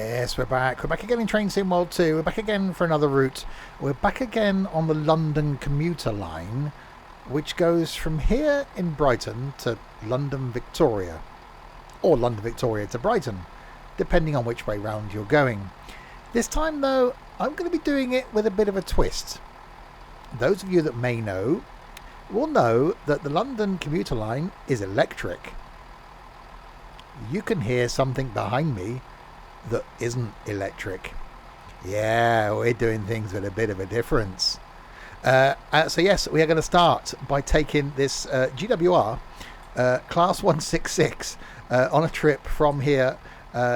Yes, we're back. We're back again in Train Sim World 2. We're back again for another route. We're back again on the London Commuter line, which goes from here in Brighton to London Victoria, or London Victoria to Brighton, depending on which way round you're going. This time, though, I'm going to be doing it with a bit of a twist. Those of you that may know will know that the London Commuter line is electric. You can hear something behind me that isn't electric. Yeah, we're doing things with a bit of a difference. So yes, we are going to start by taking this GWR Class 166 on a trip from here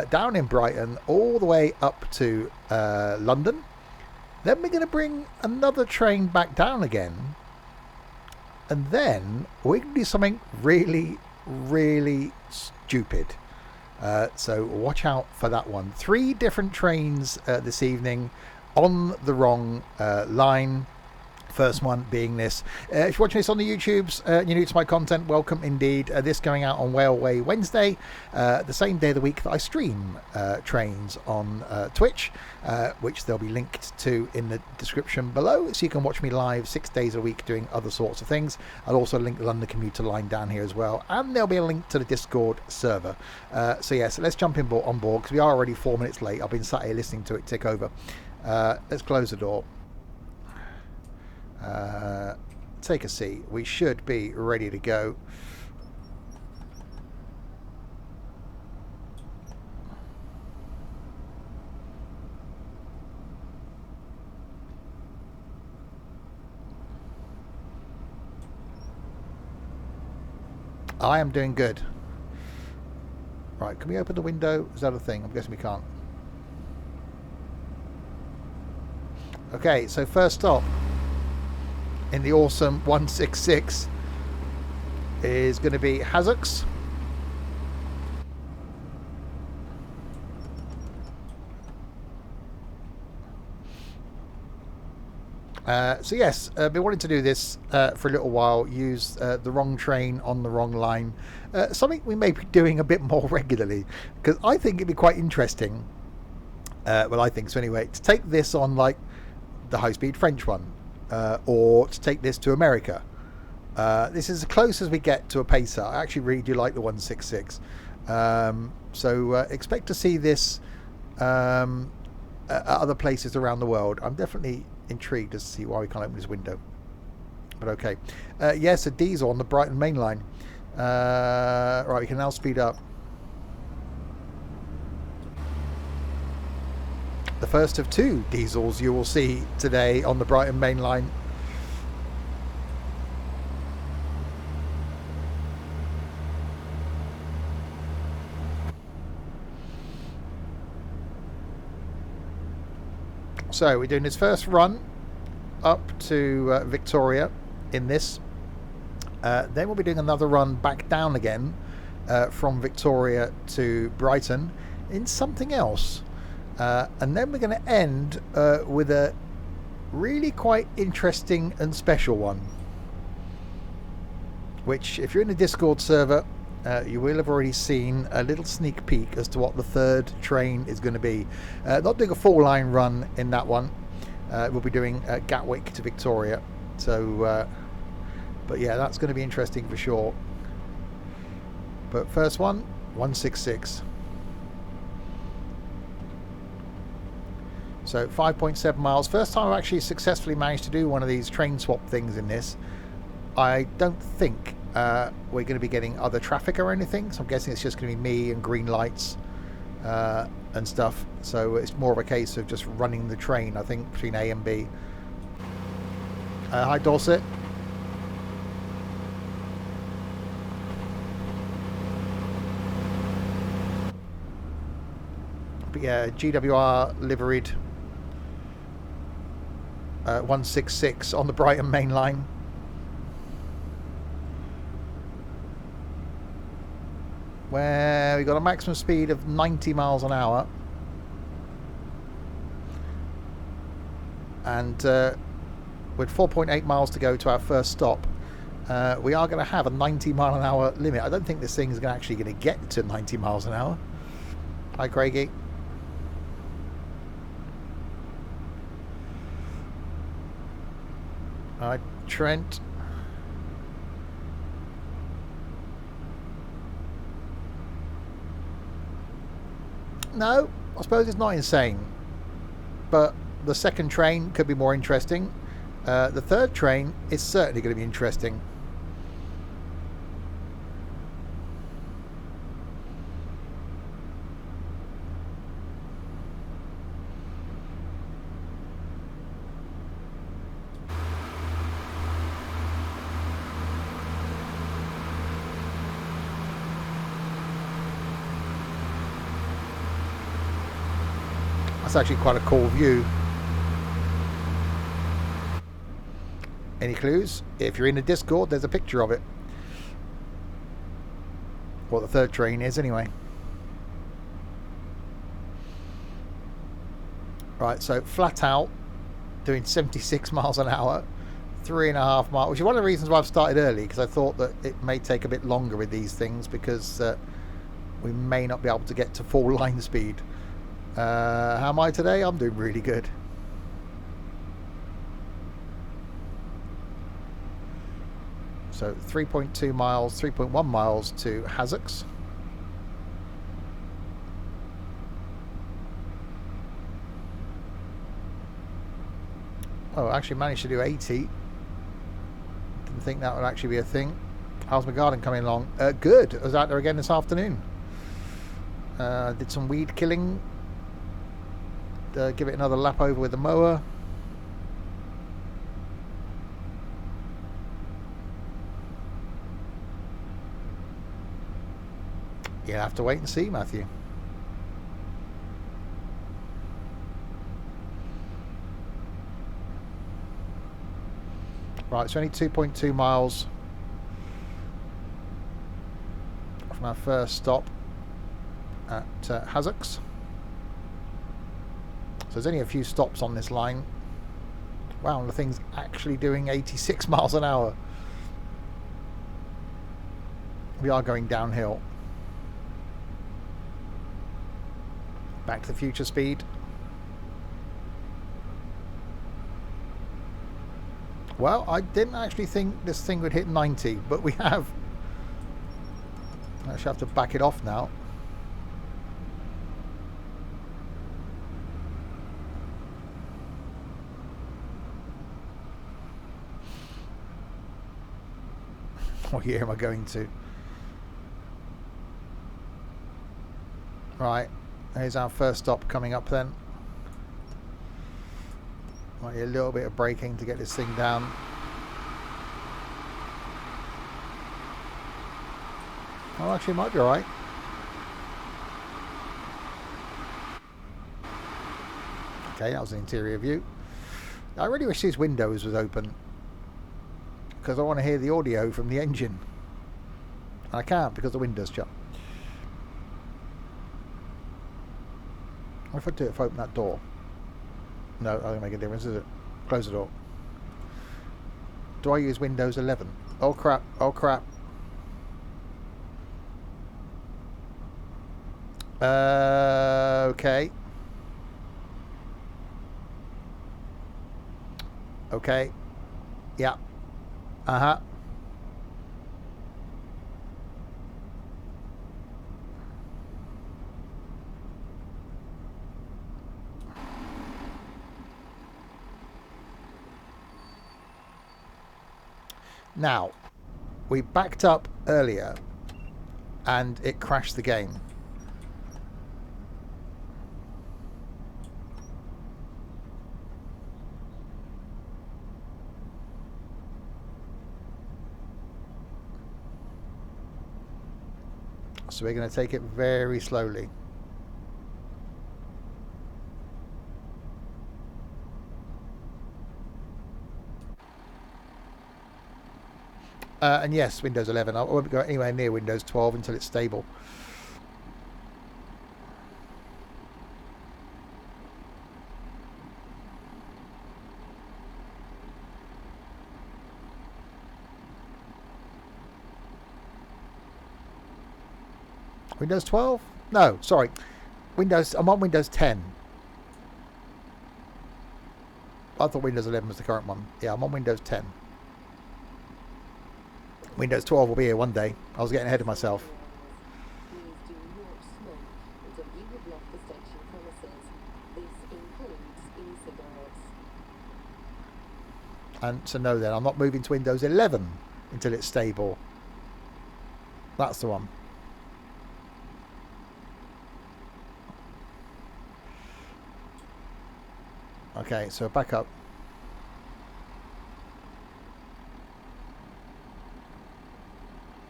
down in Brighton all the way up to London. Then we're going to bring another train back down again, and then we're going to do something really, really stupid. So watch out for that one. 3 different trains this evening on the wrong line. First one being this. If you're watching this on the YouTubes, you're new to my content, welcome indeed. This going out on Whaleway Wednesday, the same day of the week that I stream trains on Twitch, which they'll be linked to in the description below, so you can watch me live 6 days a week doing other sorts of things. I'll also link the London Commuter line down here as well, and there'll be a link to the Discord server. So let's jump on board, because we are already 4 minutes late. I've been sat here listening to it tick over. Let's close the door. Take a seat. We should be ready to go. I am doing good. Right, can we open the window? Is that a thing? I'm guessing we can't. Okay, so first stop in the awesome 166 is going to be Hazzocks. So yes, I've been wanting to do this for a little while, use the wrong train on the wrong line. Something we may be doing a bit more regularly, because I think it'd be quite interesting, well I think so anyway, to take this on like the high-speed French one. Or to take this to America. This is as close as we get to a pacer. I actually really do like the 166. So expect to see this at other places around the world. I'm definitely intrigued to see why we can't open this window. But okay. Yes, a diesel on the Brighton main line. Right, we can now speed up. The first of 2 diesels you will see today on the Brighton main line. So we're doing this first run up to Victoria in this. Then we'll be doing another run back down again from Victoria to Brighton in something else. And then we're going to end with a really quite interesting and special one, which if you're in the Discord server you will have already seen a little sneak peek as to what the third train is going to be. Not doing a full line run in that one. We'll be doing Gatwick to Victoria, so but yeah, that's going to be interesting for sure. But first one, 166. So 5.7 miles. First time I've actually successfully managed to do one of these train swap things in this. I don't think we're going to be getting other traffic or anything, so I'm guessing it's just going to be me and green lights and stuff. So it's more of a case of just running the train, I think, between A and B. Hi Dorset. But yeah, GWR liveried 166 on the Brighton main line. Where we got a maximum speed of 90 miles an hour. And with 4.8 miles to go to our first stop, we are going to have a 90 mile an hour limit. I don't think this thing is actually going to get to 90 miles an hour. Hi Craigie. Alright, Trent. No, I suppose it's not insane. But the second train could be more interesting. The third train is certainly going to be interesting. That's actually quite a cool view. Any clues? If you're in the Discord, there's a picture of it. What the third train is, anyway. Right, so flat out, doing 76 miles an hour, 3.5 miles, which is one of the reasons why I've started early, because I thought that it may take a bit longer with these things, because we may not be able to get to full line speed. How am I today? I'm doing really good. So 3.2 miles, 3.1 miles to Hazzocks. Oh, I actually managed to do 80. Didn't think that would actually be a thing. How's my garden coming along? Good. I was out there again this afternoon. Did some weed killing. Give it another lap over with the mower. You'll have to wait and see, Matthew. Right, it's only 2.2 miles from our first stop at Hazzocks. So there's only a few stops on this line. Wow, the thing's actually doing 86 miles an hour. We are going downhill. Back to the Future speed. Well, I didn't actually think this thing would hit 90, but we have. I actually have to back it off now. What year am I going to? Right, here's our first stop coming up then. Might need a little bit of braking to get this thing down. Oh, actually it might be alright. Okay, that was the interior view. I really wish these windows was open, because I want to hear the audio from the engine. And I can't because the window's shut. What if I do it if I open that door? No, that doesn't make a difference, is it? Close the door. Do I use Windows 11? Oh crap, oh crap. Okay. Okay. Yeah. Uh-huh. Now, we backed up earlier and it crashed the game. So we're going to take it very slowly. And yes, Windows 11. I won't go anywhere near Windows 12 until it's stable. Windows 12? No, sorry. I'm on Windows 10. I thought Windows 11 was the current one. Yeah, I'm on Windows 10. Windows 12 will be here one day. I was getting ahead of myself. Please do not smoke until you have left the station premises. This includes e-cigarettes. And so no then, I'm not moving to Windows 11 until it's stable. That's the one. Okay, so back up.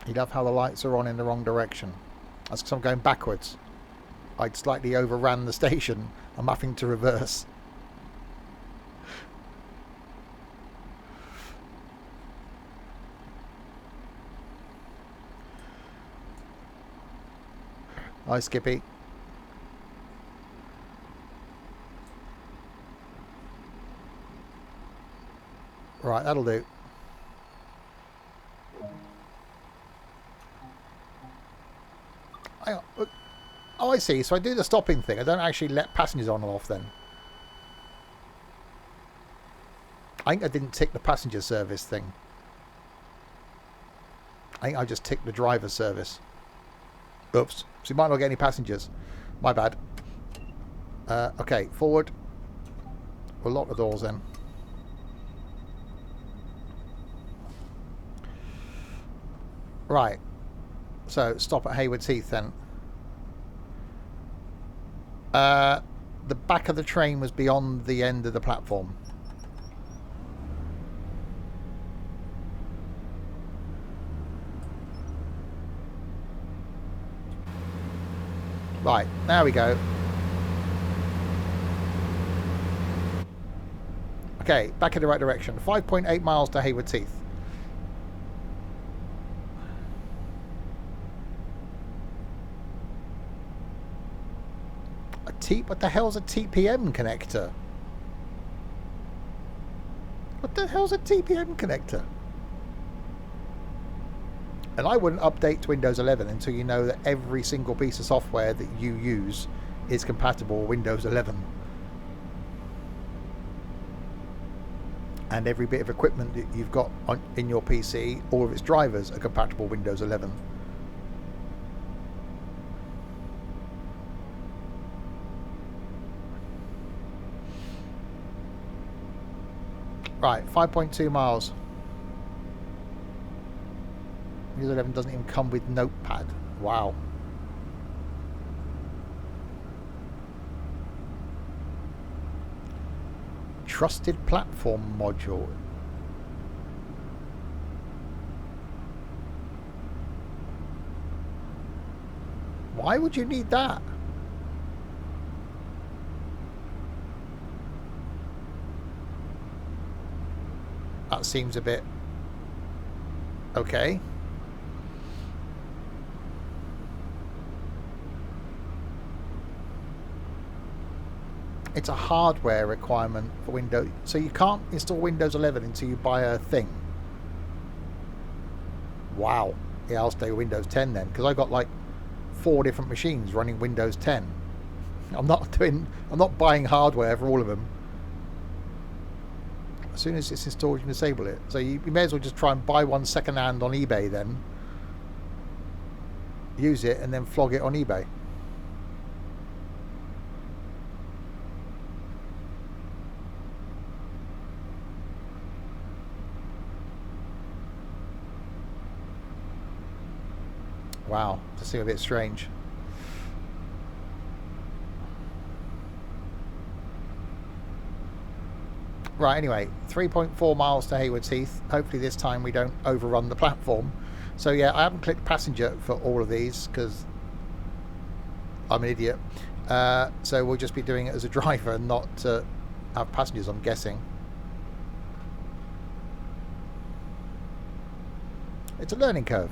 You love how the lights are on in the wrong direction. That's because I'm going backwards. I'd slightly overran the station. I'm having to reverse. Hi, Skippy. Right, that'll do. Hang on. Oh, I see. So I do the stopping thing. I don't actually let passengers on or off then. I think I didn't tick the passenger service thing. I think I just ticked the driver service. Oops. So you might not get any passengers. My bad. Okay, forward. We'll lock the doors then. Right. So stop at Haywards Heath then. The back of the train was beyond the end of the platform. Right, there we go. Okay, back in the right direction. 5.8 miles to Haywards Heath. What the hell's a TPM connector? What the hell's a TPM connector? And I wouldn't update to Windows 11 until you know that every single piece of software that you use is compatible with Windows 11. And every bit of equipment that you've got in your PC, all of its drivers are compatible with Windows 11. Right, 5.2 miles. Windows 11 doesn't even come with Notepad. Wow. Trusted platform module. Why would you need that? That seems a bit okay. It's a hardware requirement for Windows, so you can't install Windows 11 until you buy a thing. Wow. Yeah, I'll stay with Windows 10 then, because I've got like 4 different machines running Windows 10. I'm not buying hardware for all of them. As soon as it's installed, you can disable it. So you may as well just try and buy one second hand on eBay then. Use it and then flog it on eBay. Wow, that seems a bit strange. Right, anyway, 3.4 miles to Haywards Heath. Hopefully this time we don't overrun the platform. So yeah, I haven't clicked passenger for all of these because I'm an idiot. So we'll just be doing it as a driver and not have passengers, I'm guessing. It's a learning curve.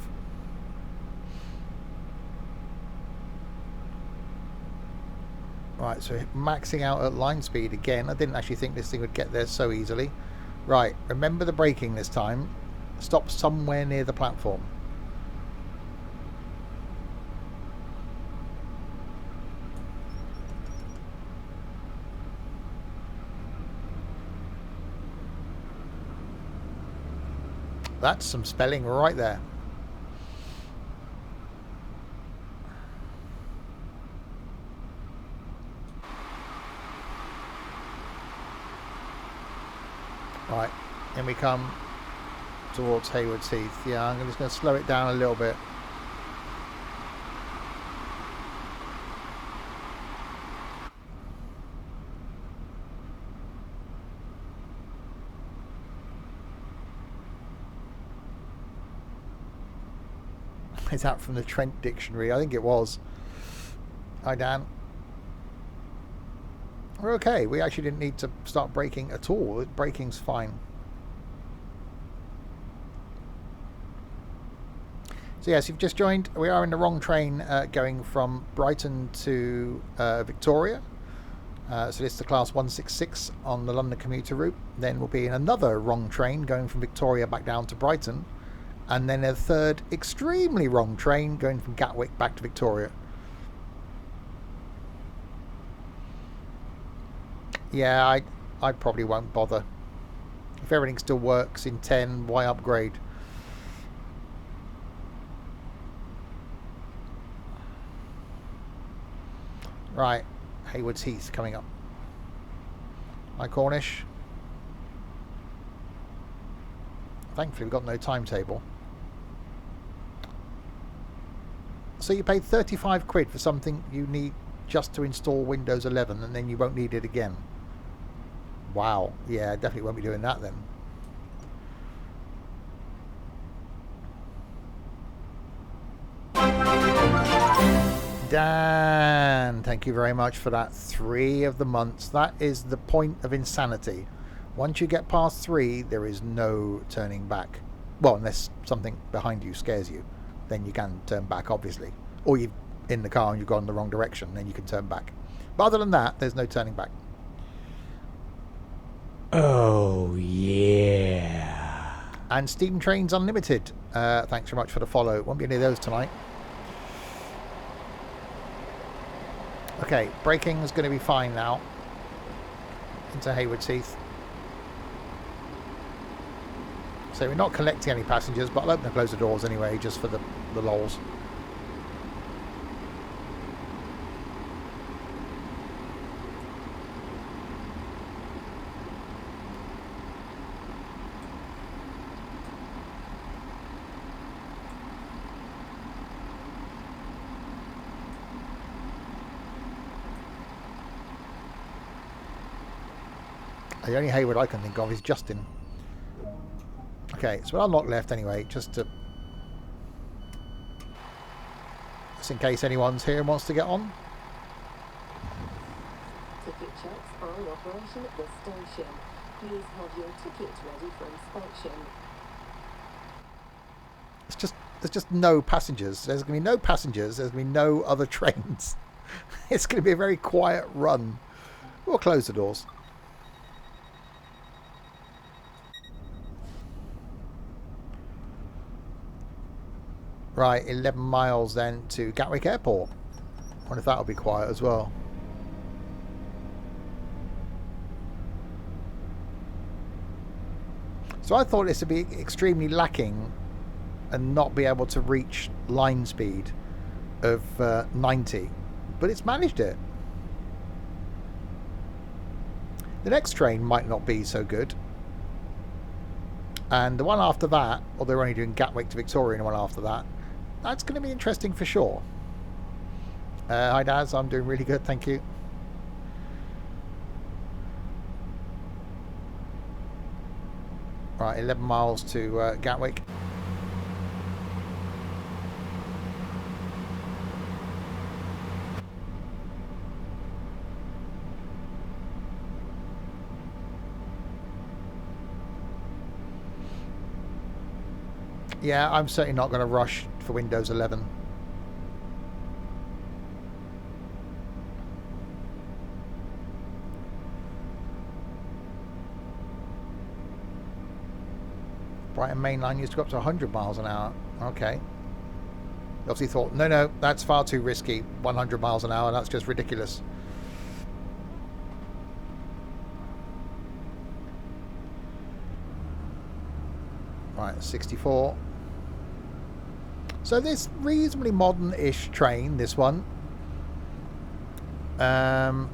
Right, so maxing out at line speed again. I didn't actually think this thing would get there so easily. Right, remember the braking this time. Stop somewhere near the platform. That's some spelling right there. Right, in we come towards Haywards Heath. Yeah, I'm just going to slow it down a little bit. Is that from the Trent Dictionary? I think it was. Hi, Dan. We're okay. We actually didn't need to start braking at all. Braking's fine. So yes, you've just joined. We are in the wrong train going from Brighton to Victoria. So this is the class 166 on the London Commuter route. Then we'll be in another wrong train going from Victoria back down to Brighton. And then a third extremely wrong train going from Gatwick back to Victoria. Yeah, I probably won't bother. If everything still works in 10, why upgrade? Right, Haywards Heath coming up. Hi, Cornish. Thankfully, we've got no timetable. So you paid 35 quid for something you need just to install Windows 11 and then you won't need it again. Wow. Yeah, definitely won't be doing that then. Dan, thank you very much for that. 3 of the months. That is the point of insanity. Once you get past 3, there is no turning back. Well, unless something behind you scares you. Then you can turn back, obviously. Or you're in the car and you've gone the wrong direction, then you can turn back. But other than that, there's no turning back. Oh, yeah. And Steam Trains Unlimited. Thanks very much for the follow. Won't be any of those tonight. Okay, braking is going to be fine now. Into Haywards Heath. So we're not collecting any passengers, but I'll open and close the doors anyway, just for the lols. The only Hayward I can think of is Justin. Okay, so we'll unlock left anyway, just in case anyone's here and wants to get on. Ticket checks are in operation at this station. Please have your ticket ready for inspection. There's just no passengers. There's going to be no passengers. There's going to be no other trains. It's going to be a very quiet run. We'll close the doors. Right, 11 miles then to Gatwick Airport. I wonder if that'll be quiet as well. So I thought this would be extremely lacking and not be able to reach line speed of 90, but it's managed it. The next train might not be so good, and the one after that, or they're only doing Gatwick to Victoria, and the one after that, that's going to be interesting for sure. Hi Daz, I'm doing really good, thank you. Right, 11 miles to Gatwick. Yeah, I'm certainly not going to rush for Windows 11. Brighton Main Line used to go up to 100 miles an hour. Okay. Obviously thought, no, that's far too risky. 100 miles an hour, that's just ridiculous. Right, 64. So this reasonably modern-ish train, this one. The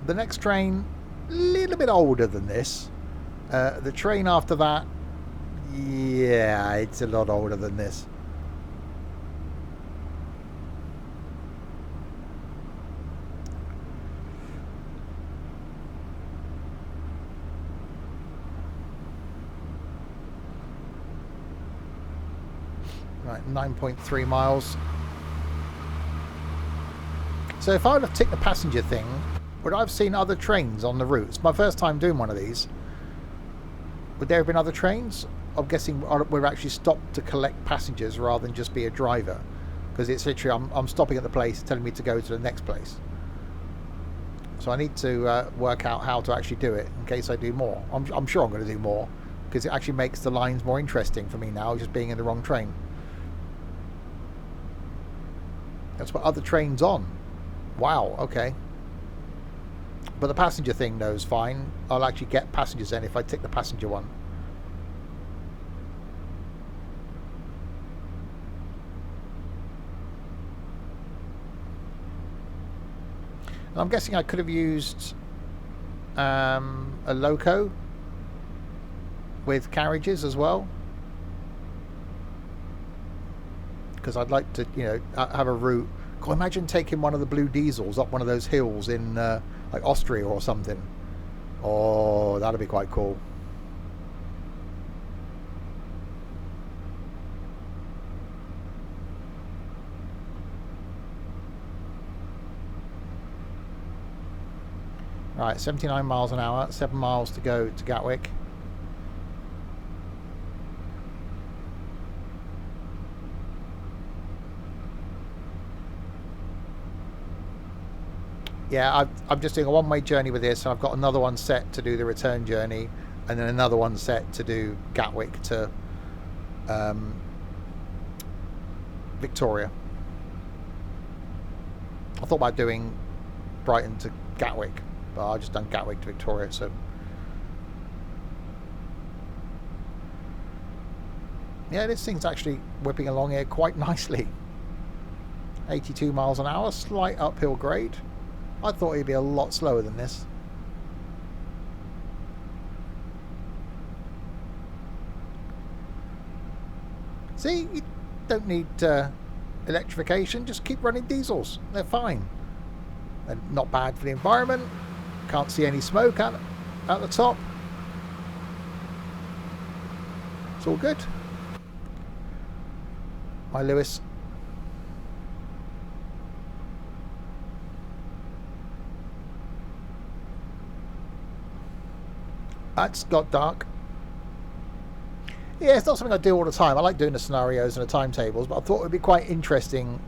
next train, a little bit older than this. The train after that, yeah, it's a lot older than this. Right, 9.3 miles. So if I would have ticked the passenger thing, would I have seen other trains on the route? It's my first time doing one of these. Would there have been other trains? I'm guessing we're actually stopped to collect passengers rather than just be a driver. Because it's literally, I'm stopping at the place telling me to go to the next place. So I need to work out how to actually do it in case I do more. I'm sure I'm going to do more. Because it actually makes the lines more interesting for me now, just being in the wrong train. That's what other trains on. Wow, okay. But the passenger thing, though, is fine. I'll actually get passengers then if I tick the passenger one. And I'm guessing I could have used a loco with carriages as well. Because I'd like to, you know, have a route. God, imagine taking one of the blue diesels up one of those hills in like Austria or something. Oh, that'd be quite cool. Right, 79 miles an hour, 7 miles to go to Gatwick. Yeah, I'm just doing a one-way journey with this, and I've got another one set to do the return journey, and then another one set to do Gatwick to Victoria. I thought about doing Brighton to Gatwick, but I've just done Gatwick to Victoria, so... Yeah, this thing's actually whipping along here quite nicely. 82 miles an hour, slight uphill grade. I thought it'd be a lot slower than this. See, you don't need electrification, just keep running diesels. They're fine. They're not bad for the environment. Can't see any smoke at the top. It's all good. Hi, Lewis. It's got dark. Yeah, it's not something I do all the time. I like doing the scenarios and the timetables, but I thought it would be quite interesting,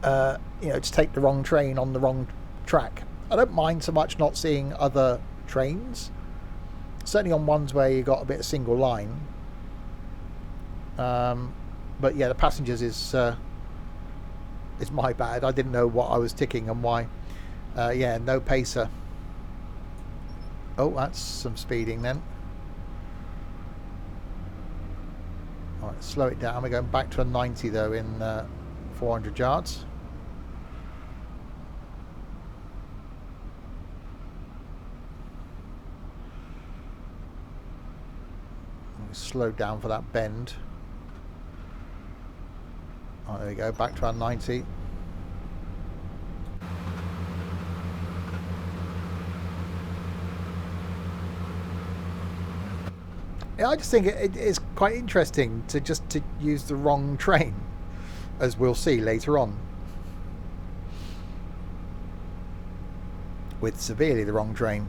you know, to take the wrong train on the wrong track. I don't mind so much not seeing other trains, certainly on ones where you got a bit of single line. But yeah, the passengers is my bad. I didn't know what I was ticking and why. Yeah, no pacer. Oh, that's some speeding then. Alright, slow it down. We're going back to a 90 though in 400 yards. Slow down for that bend. Oh, there we go, back to our 90. Yeah, I just think it is quite interesting to use the wrong train, as we'll see later on. With severely the wrong train.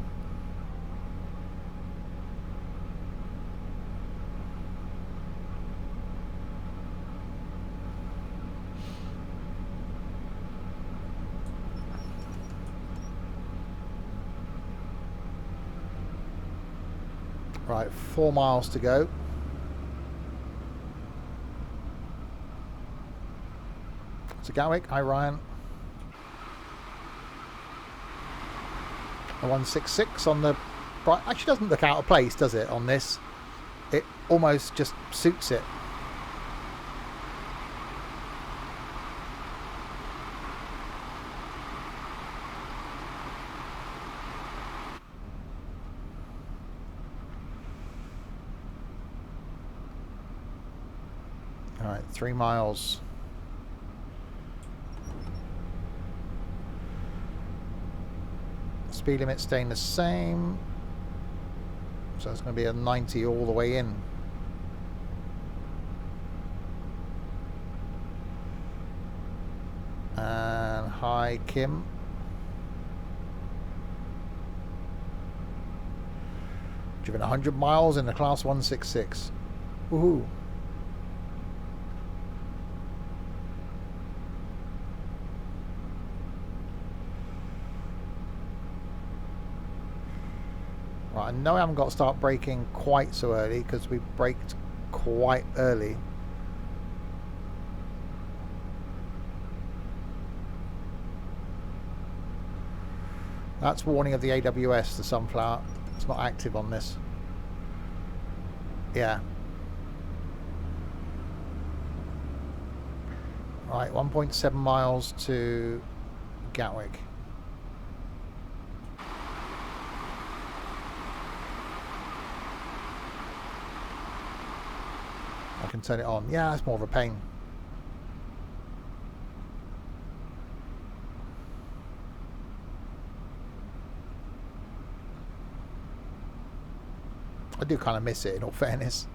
Right, 4 miles to go. So Gatwick, hi Ryan. A 166 on the... Actually doesn't look out of place, does it, on this? It almost just suits it. All right, 3 miles. Speed limit staying the same. So it's going to be a 90 all the way in. And hi, Kim. Driven 100 miles in the Class 166. Woohoo. Right, I know I haven't got to start braking quite so early because we braked quite early. That's warning of the AWS, the sunflower. It's not active on this. Yeah. Right, 1.7 miles to Gatwick. I can turn it on. Yeah, that's more of a pain. I do kind of miss it, in all fairness.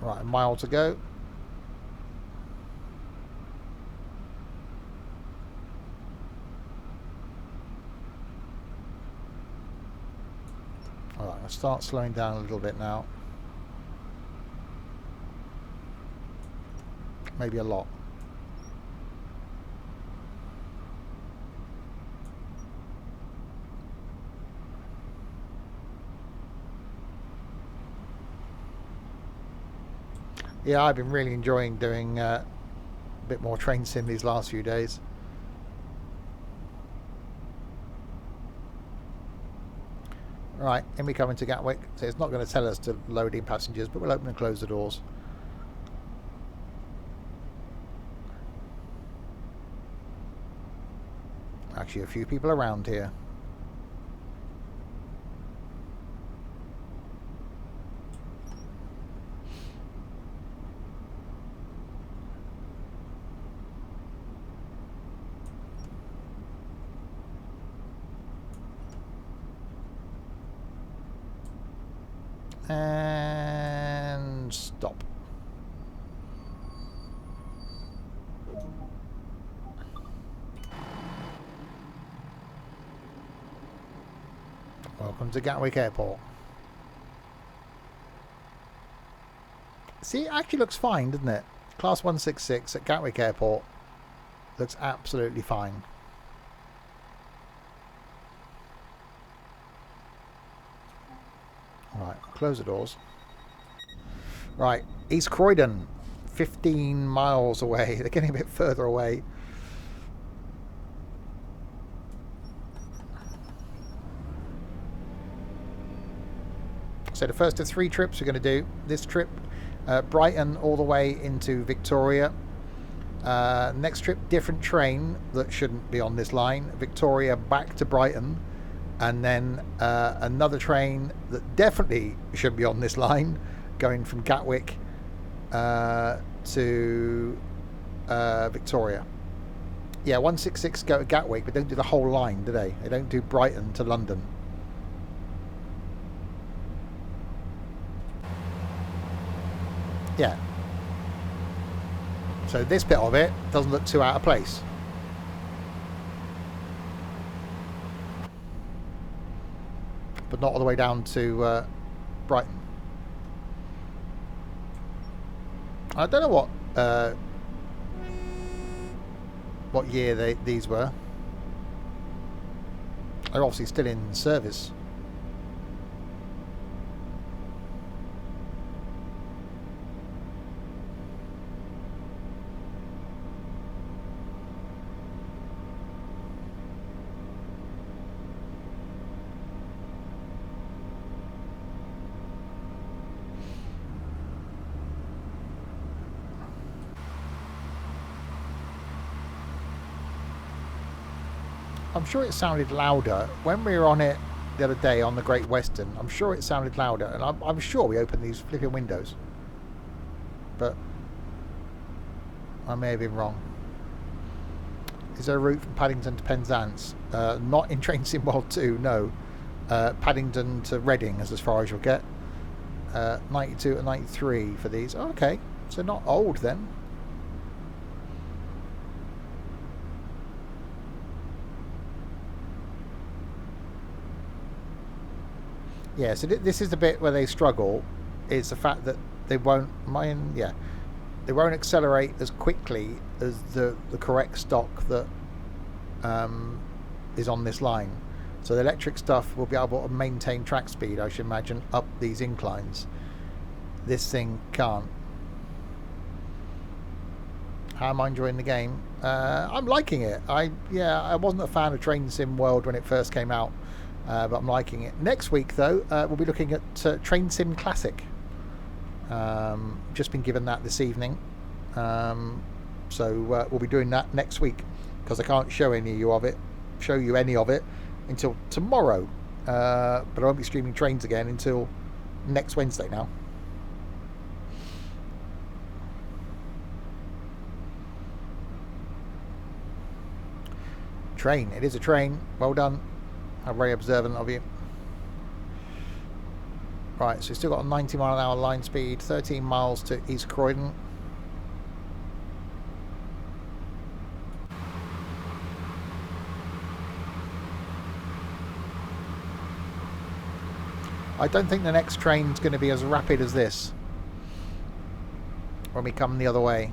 Right, a mile to go. Alright, I'll start slowing down a little bit now. Maybe a lot. Yeah, I've been really enjoying doing a bit more train sim these last few days. Right, in we come into Gatwick. So it's not going to tell us to load in passengers, but we'll open and close the doors. Actually, a few people around here. And stop. Welcome to Gatwick Airport. See, it actually looks fine, doesn't it? Class 166 at Gatwick Airport. Looks absolutely fine. Right, close the doors. Right, East Croydon, 15 miles away. They're getting a bit further away. So the first of 3 trips we're going to do. This trip, Brighton all the way into Victoria. Next trip, different train that shouldn't be on this line. Victoria back to Brighton. And then another train that definitely should be on this line, going from Gatwick to Victoria. Yeah, 166 go to Gatwick, but don't do the whole line, do they? They don't do Brighton to London. Yeah. So this bit of it doesn't look too out of place. But not all the way down to Brighton. I don't know what year these were. They're obviously still in service. I'm sure it sounded louder when we were on it the other day on the Great Western. I'm sure it sounded louder, and I'm sure we opened these flipping windows, but I may have been wrong. Is there a route from Paddington to Penzance? Not in Train Sim World 2, no. Paddington to Reading is as far as you'll get. 92 and 93 for these. Oh, okay, so not old then. Yeah, so this is the bit where they struggle. Is the fact that they won't they won't accelerate as quickly as the correct stock that is on this line. So the electric stuff will be able to maintain track speed, I should imagine, up these inclines. This thing can't. How am I enjoying the game? I'm liking it. I wasn't a fan of Train Sim World when it first came out, but I'm liking it. Next week, though, we'll be looking at Train Sim Classic. Just been given that this evening, so we'll be doing that next week because I can't show you any of it until tomorrow, but I won't be streaming trains again until next Wednesday now. Train, it is a train. Well done. I'm very observant of you. Right, so we've still got a 90-mile-an-hour line speed, 13 miles to East Croydon. I don't think the next train's going to be as rapid as this when we come the other way.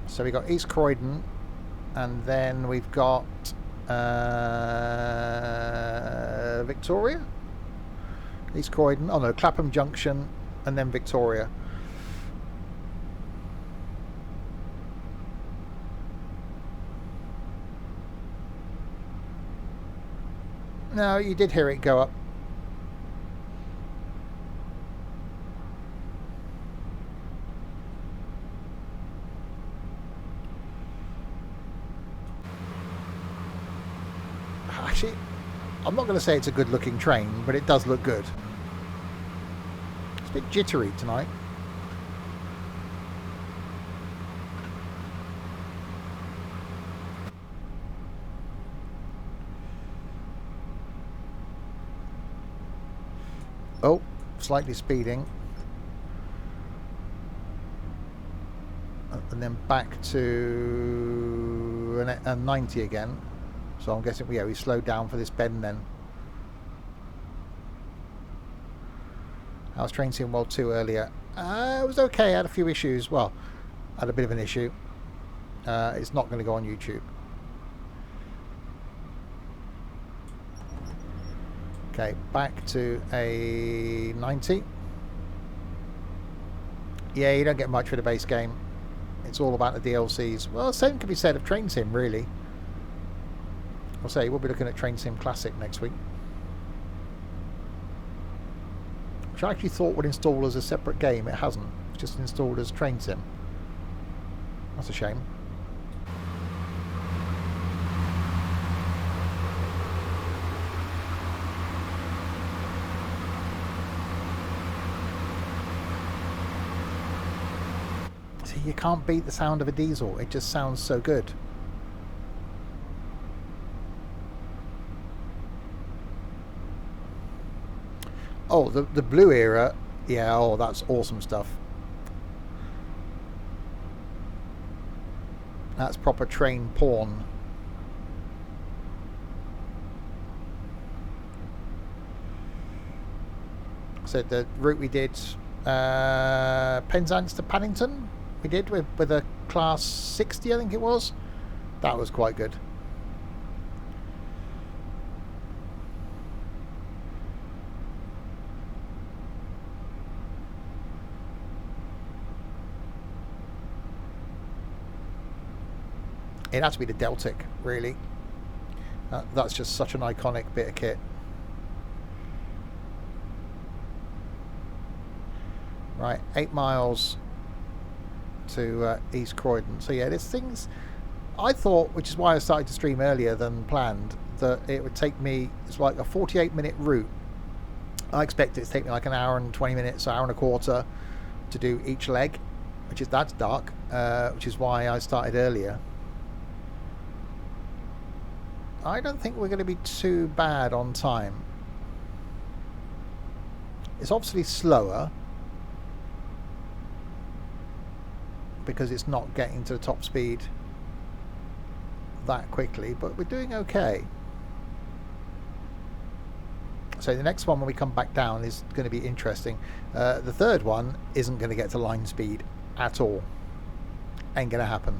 So we got East Croydon, and then we've got Victoria. East Croydon, oh no, Clapham Junction, and then Victoria. No, you did hear it go up. Actually, I'm not going to say it's a good looking train, but it does look good. It's a bit jittery tonight. Oh, slightly speeding. And then back to a 90 again. So I'm guessing, yeah, we slowed down for this bend then. I was Train Sim World 2 earlier. It was okay. I had a few issues. Well, I had a bit of an issue. It's not going to go on YouTube. Okay, back to a 90. Yeah, you don't get much for the base game. It's all about the DLCs. Well, same can be said of Train Sim, really. I'll say we'll be looking at Train Sim Classic next week, which I actually thought would install as a separate game. It hasn't. It's just installed as Train Sim. That's a shame. See, you can't beat the sound of a diesel. It just sounds so good. Oh, the blue era, yeah, oh, that's awesome stuff. That's proper train porn. So the route we did, Penzance to Paddington, we did with a class 60, I think it was. That was quite good. It had to be the Deltic, really. That's just such an iconic bit of kit. Right, 8 miles to East Croydon. So yeah, there's things I thought, which is why I started to stream earlier than planned, that it would take me, it's like a 48-minute route. I expect it to take me like an hour and 20 minutes, hour and a quarter to do each leg, that's dark, which is why I started earlier. I don't think we're going to be too bad on time. It's obviously slower because it's not getting to the top speed that quickly, but we're doing okay. So the next one when we come back down is going to be interesting. The third one isn't going to get to line speed at all. Ain't going to happen.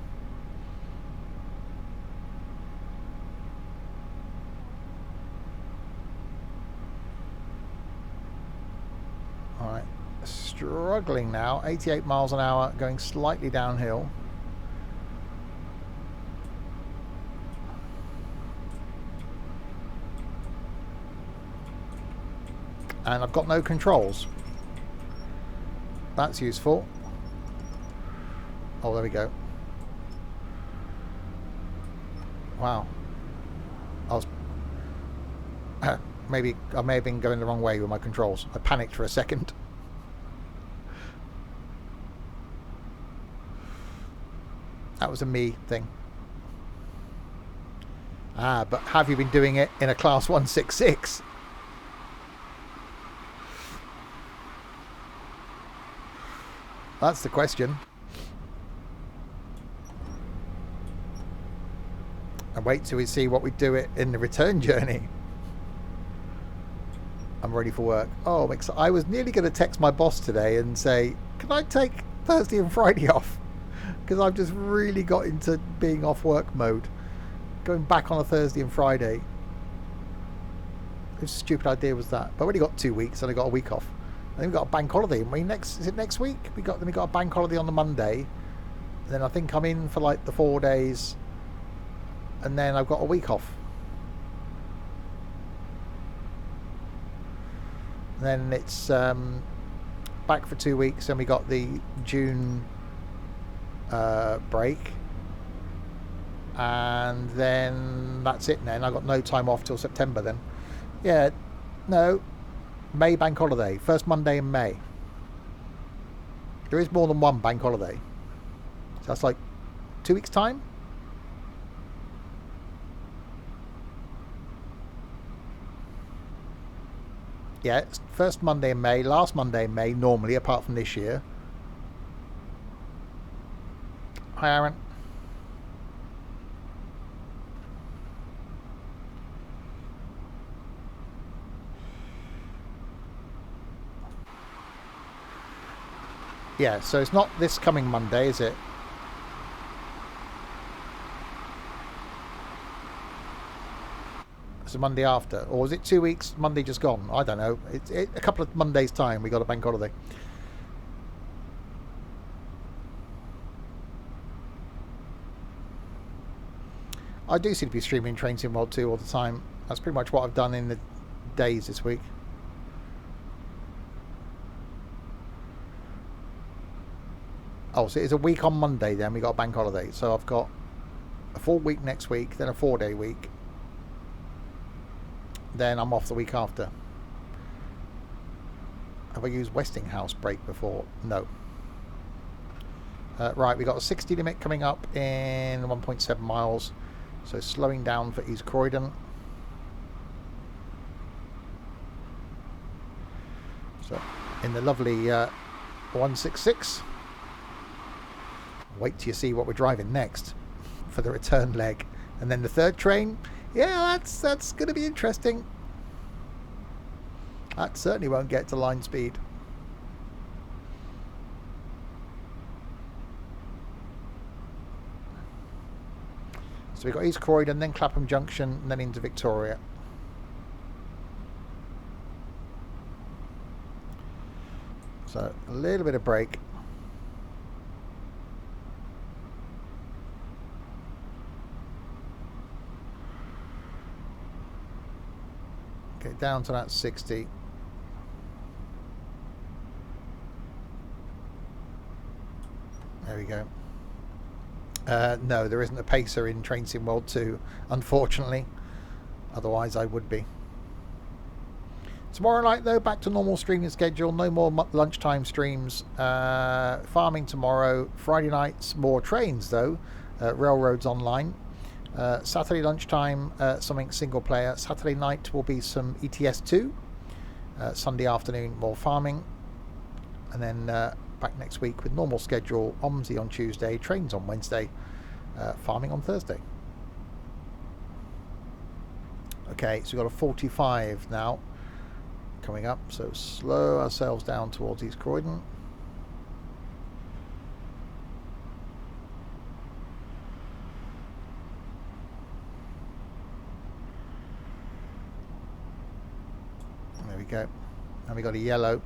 Alright, struggling now. 88 miles an hour, going slightly downhill. And I've got no controls. That's useful. Oh, there we go. Wow. I was... maybe I may have been going the wrong way with my controls. I panicked for a second. That was a me thing. Ah, but have you been doing it in a class 166? That's the question. And wait till we see what we do it in the return journey. I'm ready for work. Oh, I was nearly going to text my boss today and say, can I take Thursday and Friday off? Because I've just really got into being off work mode. Going back on a Thursday and Friday. Whose stupid idea was that? But I already got 2 weeks and I got a week off. I think we've got a bank holiday. Is it next week? We got a bank holiday on the Monday. And then I think I'm in for like the 4 days. And then I've got a week off. And then it's back for 2 weeks. And we got the June break. And then that's it then. I've got no time off till September then. Yeah, no. May bank holiday, first Monday in May. There is more than one bank holiday. So that's like 2 weeks time. Yeah, it's first Monday in May, last Monday in May normally, apart from this year. Hi Aaron. Yeah, so it's not this coming Monday, is it? It's the Monday after. Or is it 2 weeks, Monday just gone? I don't know. It's a couple of Mondays' time we got a bank holiday. I do seem to be streaming Train Sim World 2 all the time. That's pretty much what I've done in the days this week. Oh, so it's a week on Monday then, we got a bank holiday. So I've got a full week next week, then a 4-day week. Then I'm off the week after. Have I used Westinghouse break before? No. Right, we got a 60 limit coming up in 1.7 miles. So slowing down for East Croydon. So in the lovely 166. Wait till you see what we're driving next for the return leg. And then the third train, yeah, that's going to be interesting. That certainly won't get to line speed. So we've got East Croydon, then Clapham Junction, and then into Victoria. So a little bit of break. Okay, down to that 60. There we go. No, there isn't a pacer in Train Sim World 2, unfortunately. Otherwise, I would be. Tomorrow night, though, back to normal streaming schedule. No more lunchtime streams. Farming tomorrow. Friday nights, more trains, though. Railroads online. Saturday lunchtime, something single player. Saturday night will be some ETS2. Sunday afternoon, more farming. And then back next week with normal schedule. OMSI on Tuesday, trains on Wednesday, farming on Thursday. Okay, so we've got a 45 now coming up, so slow ourselves down towards East Croydon. There we go. And we got a yellow.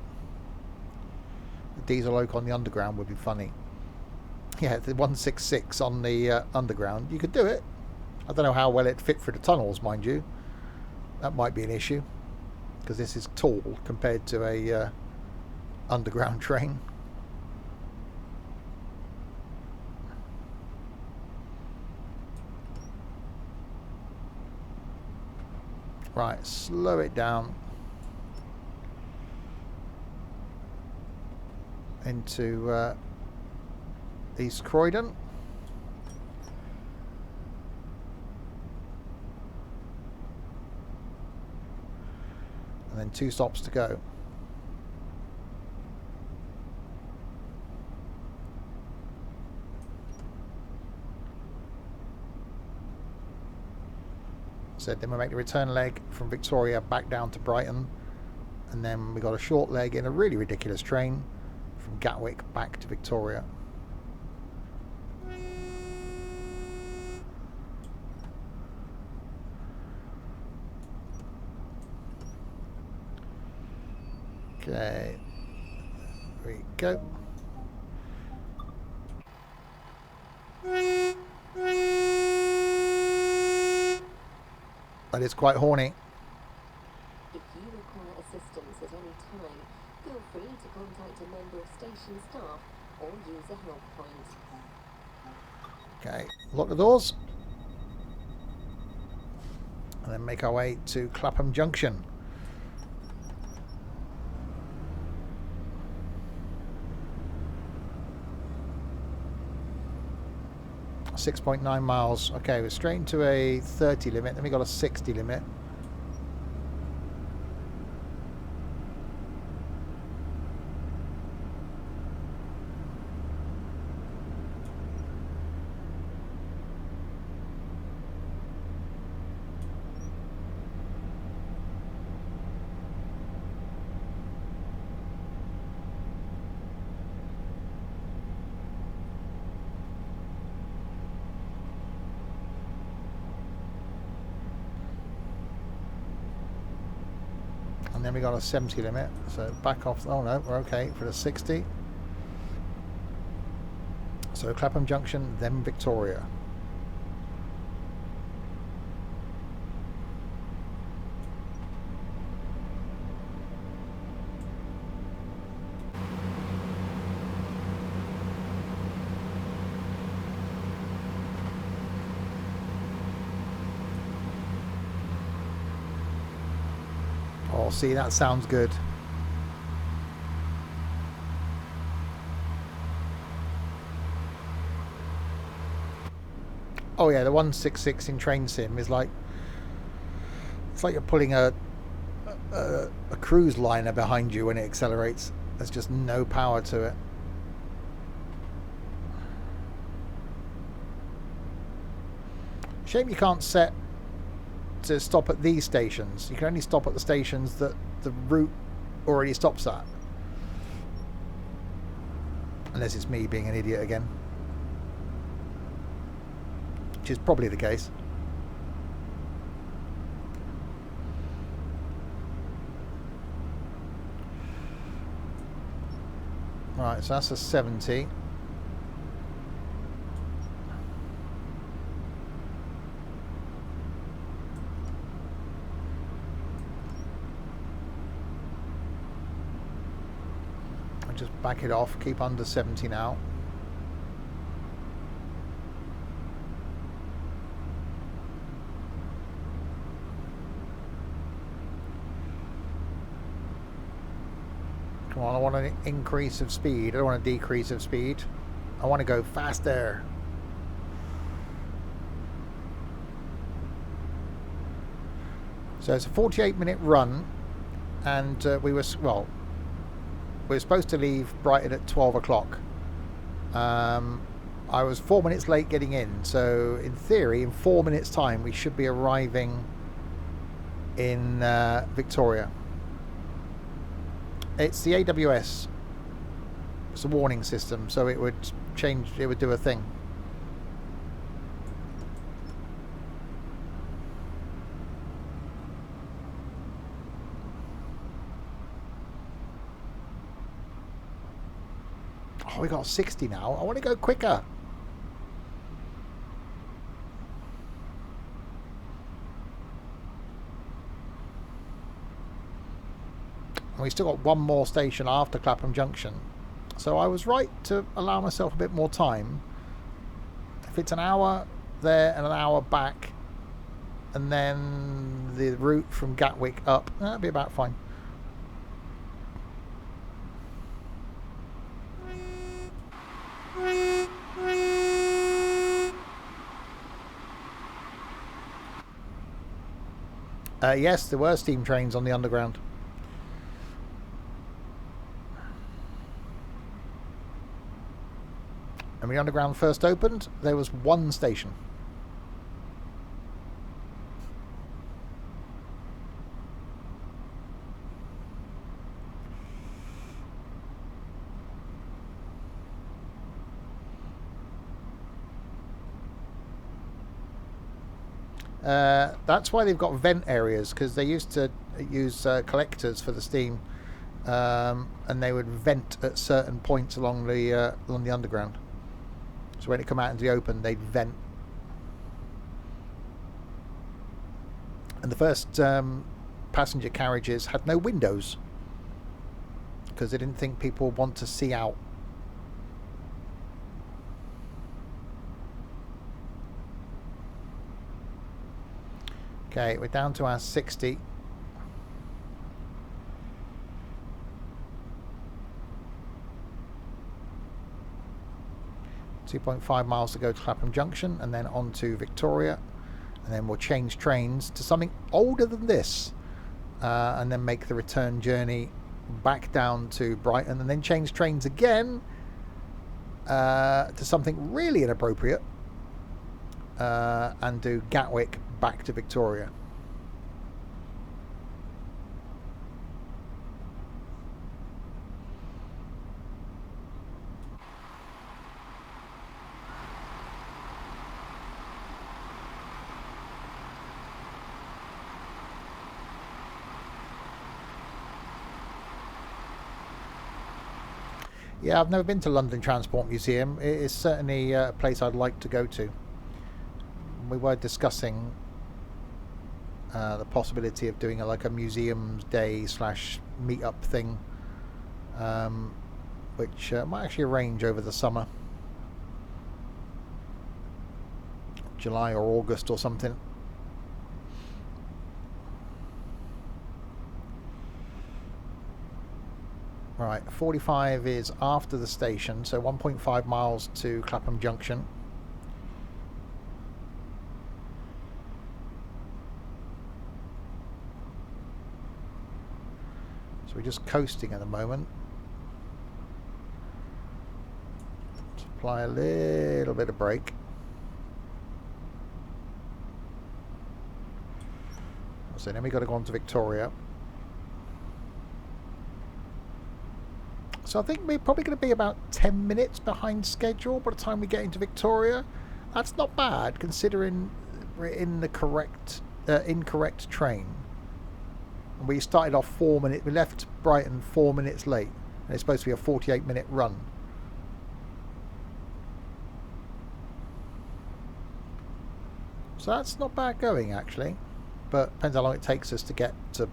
The diesel oak on the underground would be funny. Yeah, the 166 on the underground. You could do it. I don't know how well it fit through the tunnels, mind you. That might be an issue, because this is tall compared to a underground train. Right, slow it down into East Croydon. And then 2 stops to go. So then we make the return leg from Victoria back down to Brighton, and then we got a short leg in a really ridiculous train from Gatwick back to Victoria. Okay, there we go. That is quite horny. If you require assistance at any time, feel free to contact a member of station staff or use a help point. Okay, lock the doors. And then make our way to Clapham Junction. 6.9 miles. Okay, we're straight into a 30 limit, then we got a 60 limit. And then we got a 70 limit, so back off. Oh no, we're okay for the 60. So Clapham Junction, then Victoria. Oh, see, that sounds good. Oh yeah, the 166 in Train Sim is like, it's like you're pulling a cruise liner behind you when it accelerates. There's just no power to it. Shame you can't set to stop at these stations. You can only stop at the stations that the route already stops at. Unless it's me being an idiot again. Which is probably the case. Right, so that's a 70. just back it off, keep under 70 now. Come on, I want an increase of speed. I don't want a decrease of speed. I want to go faster. So it's a 48-minute run, and we were supposed to leave Brighton at 12 o'clock. I was 4 minutes late getting in, so in theory, in 4 minutes' time, we should be arriving in Victoria. It's the AWS. It's a warning system, so it would change. It would do a thing. Oh, we got 60 now. I want to go quicker. And we still got one more station after Clapham Junction. So I was right to allow myself a bit more time. If it's an hour there and an hour back, and then the route from Gatwick up, that'd be about fine. Yes, there were steam trains on the underground. And when the underground first opened, there was one station. That's why they've got vent areas, because they used to use collectors for the steam, and they would vent at certain points along the underground. So when it come out into the open, they'd vent. And the first passenger carriages had no windows, because they didn't think people would want to see out. Okay, we're down to our 60. .5 miles to go to Clapham Junction, and then on to Victoria, and then we'll change trains to something older than this, and then make the return journey back down to Brighton, and then change trains again to something really inappropriate, and do Gatwick back to Victoria. Yeah, I've never been to London Transport Museum. It is certainly a place I'd like to go to. We were discussing the possibility of doing like a museums day / meet-up thing, which might actually arrange over the summer, July or August or something. Right, 45 is after the station, so 1.5 miles to Clapham Junction. So we're just coasting at the moment. Let's apply a little bit of brake. So then we got to go on to Victoria. So I think we're probably going to be about 10 minutes behind schedule by the time we get into Victoria. That's not bad, considering we're in the incorrect train. And we started off 4 minutes. We left Brighton 4 minutes late, and it's supposed to be a 48-minute run. So that's not bad going, actually. But depends how long it takes us to get to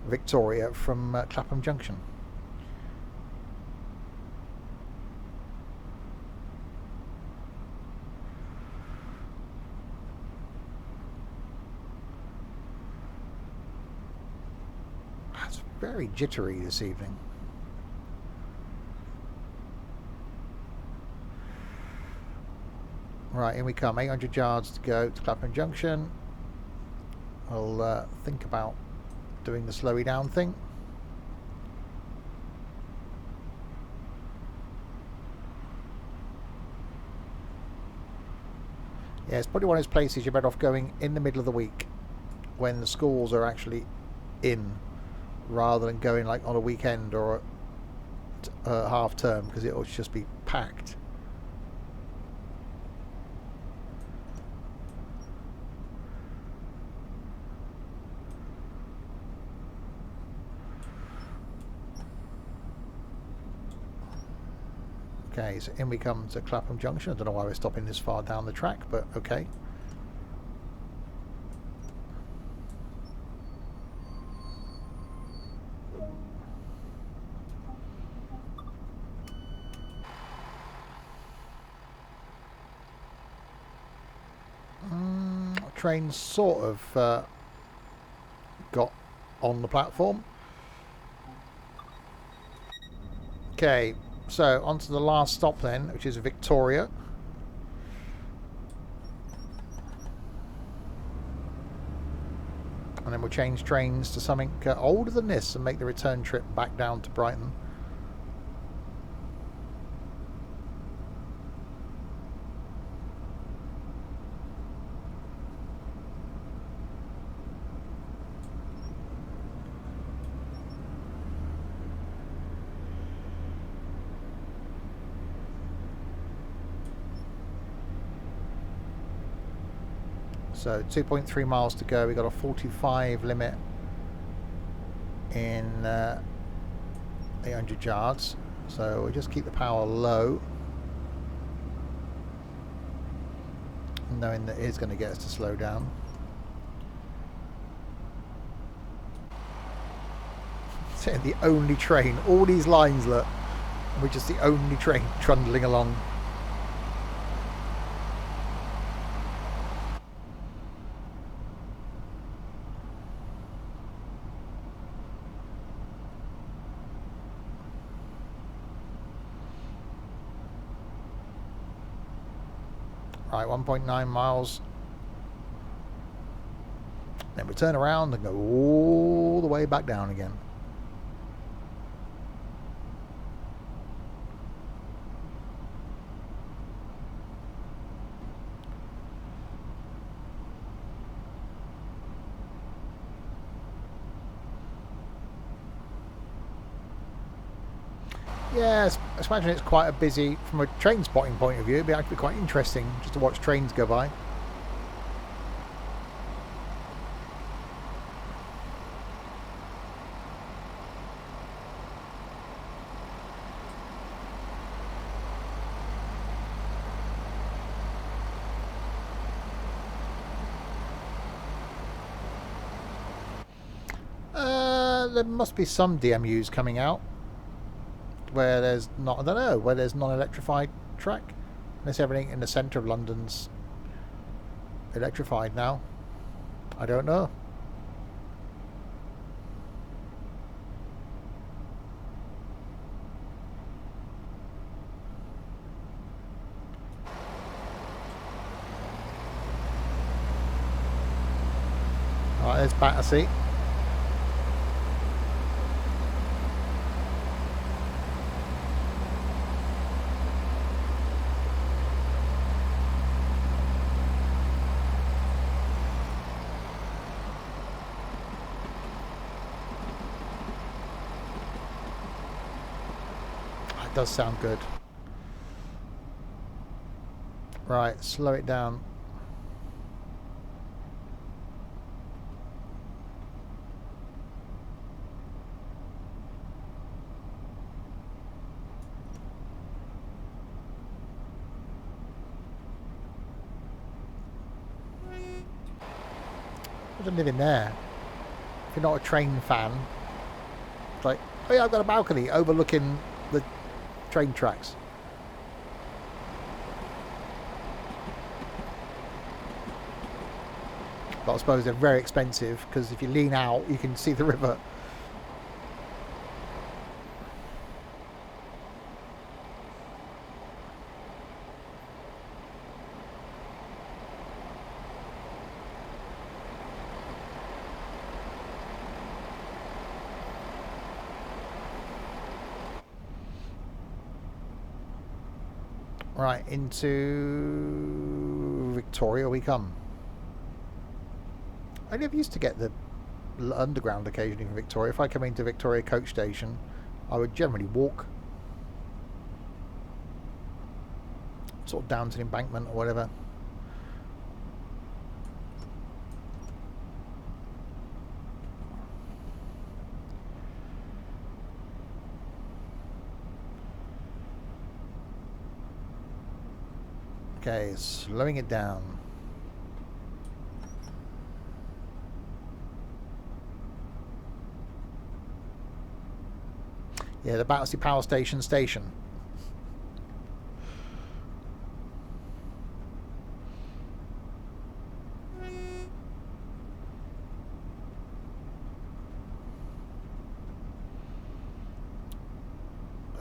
Victoria from Clapham Junction. very jittery this evening. Right, in we come. 800 yards to go to Clapham Junction. I'll think about doing the slowy down thing. Yeah, it's probably one of those places you're better off going in the middle of the week when the schools are actually in, rather than going like on a weekend or a half term, because it'll just be packed. Okay, so in we come to Clapham Junction. I don't know why we're stopping this far down the track, but okay. Train sort of got on the platform. Okay, so on to the last stop then, which is Victoria. And then we'll change trains to something older than this and make the return trip back down to Brighton. So 2.3 miles to go. We've got a 45 limit in 800 yards. So we'll just keep the power low, knowing that it is going to get us to slow down. It's the only train. All these lines, look. We're just the only train trundling along. Right, 1.9 miles. Then we turn around and go all the way back down again. Yeah, I imagine it's quite a busy, from a train spotting point of view, it'd be actually quite interesting just to watch trains go by. There must be some DMUs coming out where there's not, I don't know, where there's non-electrified track, unless everything in the centre of London's electrified now. I don't know. Alright, there's Battersea. Does sound good. Right, slow it down. I don't live in there. If you're not a train fan, it's like, oh yeah, I've got a balcony overlooking the train tracks. But I suppose they're very expensive, because if you lean out you can see the river. Right, into Victoria we come. I never used to get the underground occasionally from Victoria. If I come into Victoria coach station, I would generally walk sort of down to the embankment or whatever. Okay, slowing it down. Yeah, the Battersea Power Station station.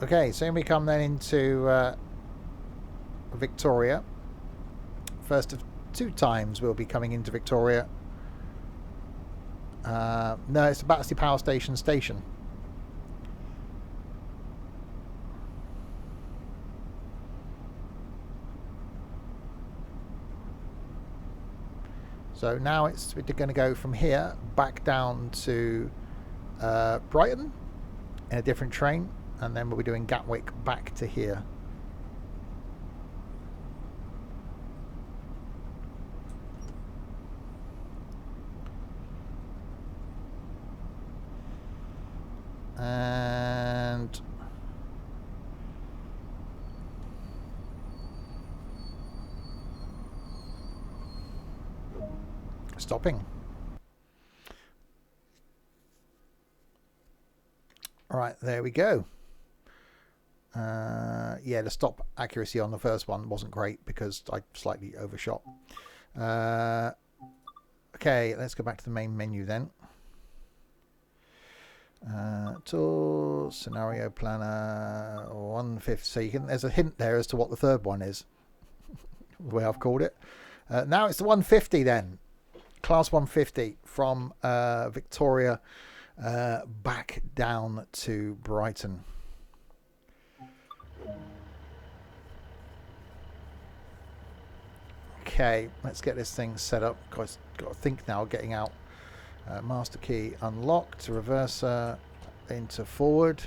Okay, so we come then into Victoria. First of two times we'll be coming into Victoria. No, it's the Battersea Power Station station. So now we're going to go from here back down to Brighton in a different train, and then we'll be doing Gatwick back to here. And stopping. All right, there we go. Yeah, the stop accuracy on the first one wasn't great because I slightly overshot. Okay, let's go back to the main menu then. Tools, scenario planner, 1/5. So you can, there's a hint there as to what the third one is, the way I've called it. Now it's the 150 then, class 150 from Victoria back down to Brighton. Okay, let's get this thing set up. Got to think now, getting out. Master key unlocked, reverser into forward.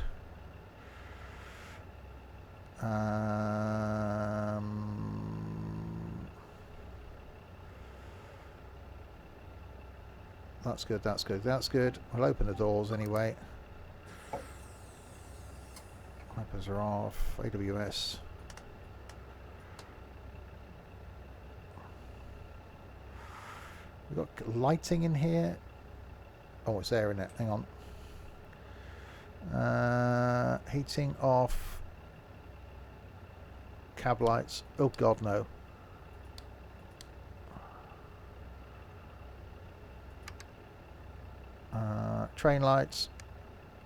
That's good, that's good, that's good. I'll open the doors anyway. Wipers are off, AWS. We've got lighting in here. Oh, it's there, isn't it? Hang on. Heating off. Cab lights. Oh, God, no. Train lights.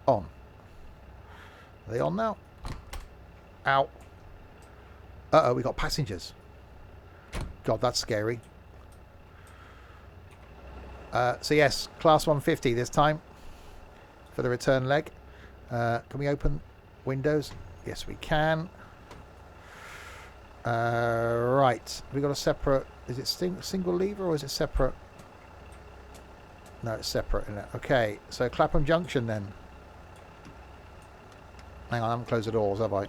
On. Are they on now? Ow. Uh-oh, we got passengers. God, that's scary. So yes, class 150 this time for the return leg. Can we open windows? Yes, we can. Right, we got a separate. Is it single lever or is it separate? No, it's separate, isn't it? Okay, so Clapham Junction then. Hang on, I haven't closed the doors, have I?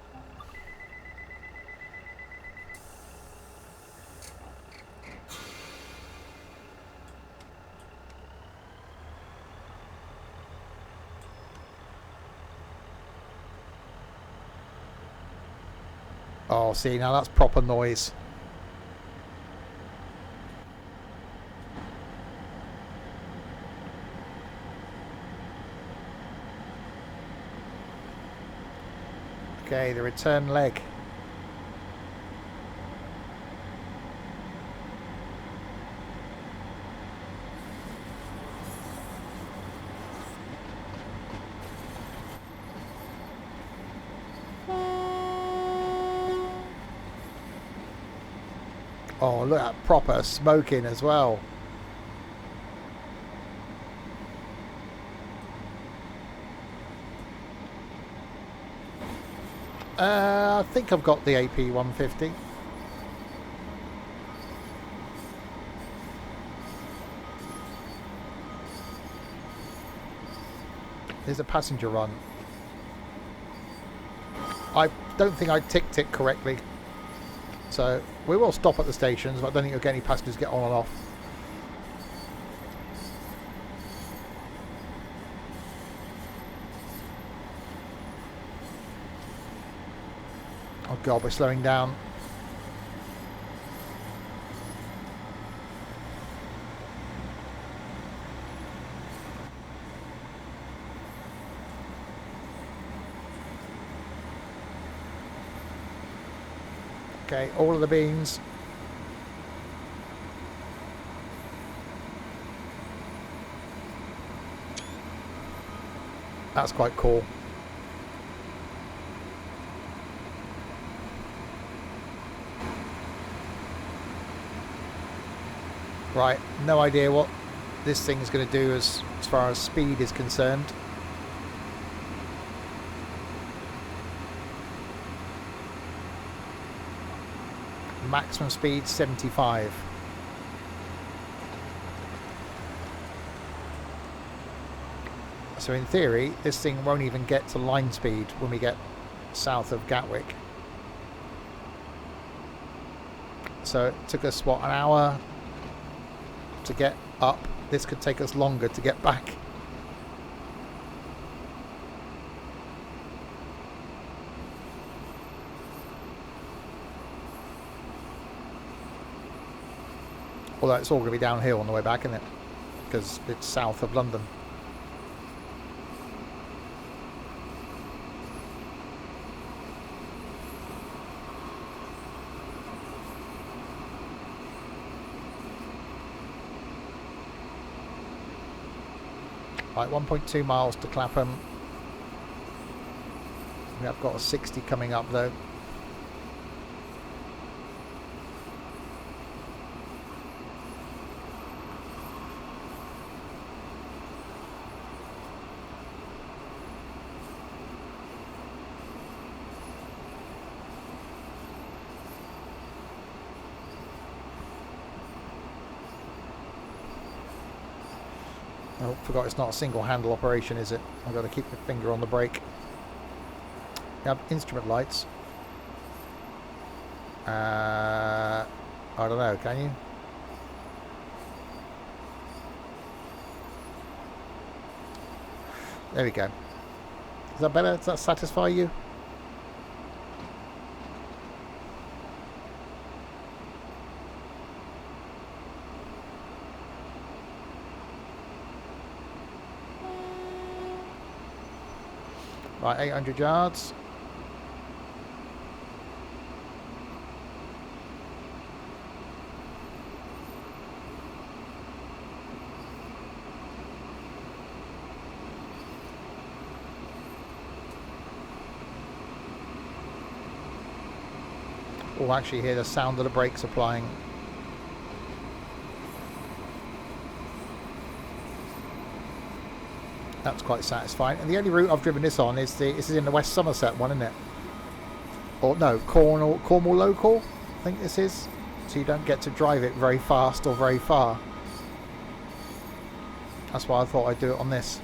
Oh, see, now that's proper noise. Okay, the return leg. Oh, look at proper smoking as well. I think I've got the AP 150. There's a passenger run. I don't think I ticked it correctly. So we will stop at the stations, but I don't think you'll get any passengers get on and off. Oh god, we're slowing down. Okay, all of the beans. That's quite cool. Right, no idea what this thing is going to do as far as speed is concerned. Maximum speed 75. So in theory, this thing won't even get to line speed when we get south of Gatwick. So it took us, what, an hour to get up. This could take us longer to get back. Although it's all going to be downhill on the way back, isn't it? Because it's south of London. Right, 1.2 miles to Clapham. We have got a 60 coming up though. Oh, forgot it's not a single handle operation, is it? I've got to keep my finger on the brake. We have instrument lights. I don't know, can you? There we go. Is that better? Does that satisfy you? Right, 800 yards. We'll actually hear the sound of the brakes applying. That's quite satisfying. And the only route I've driven this on is this is in the West Somerset one, isn't it? Or no, Cornwall local, I think this is. So you don't get to drive it very fast or very far. That's why I thought I'd do it on this.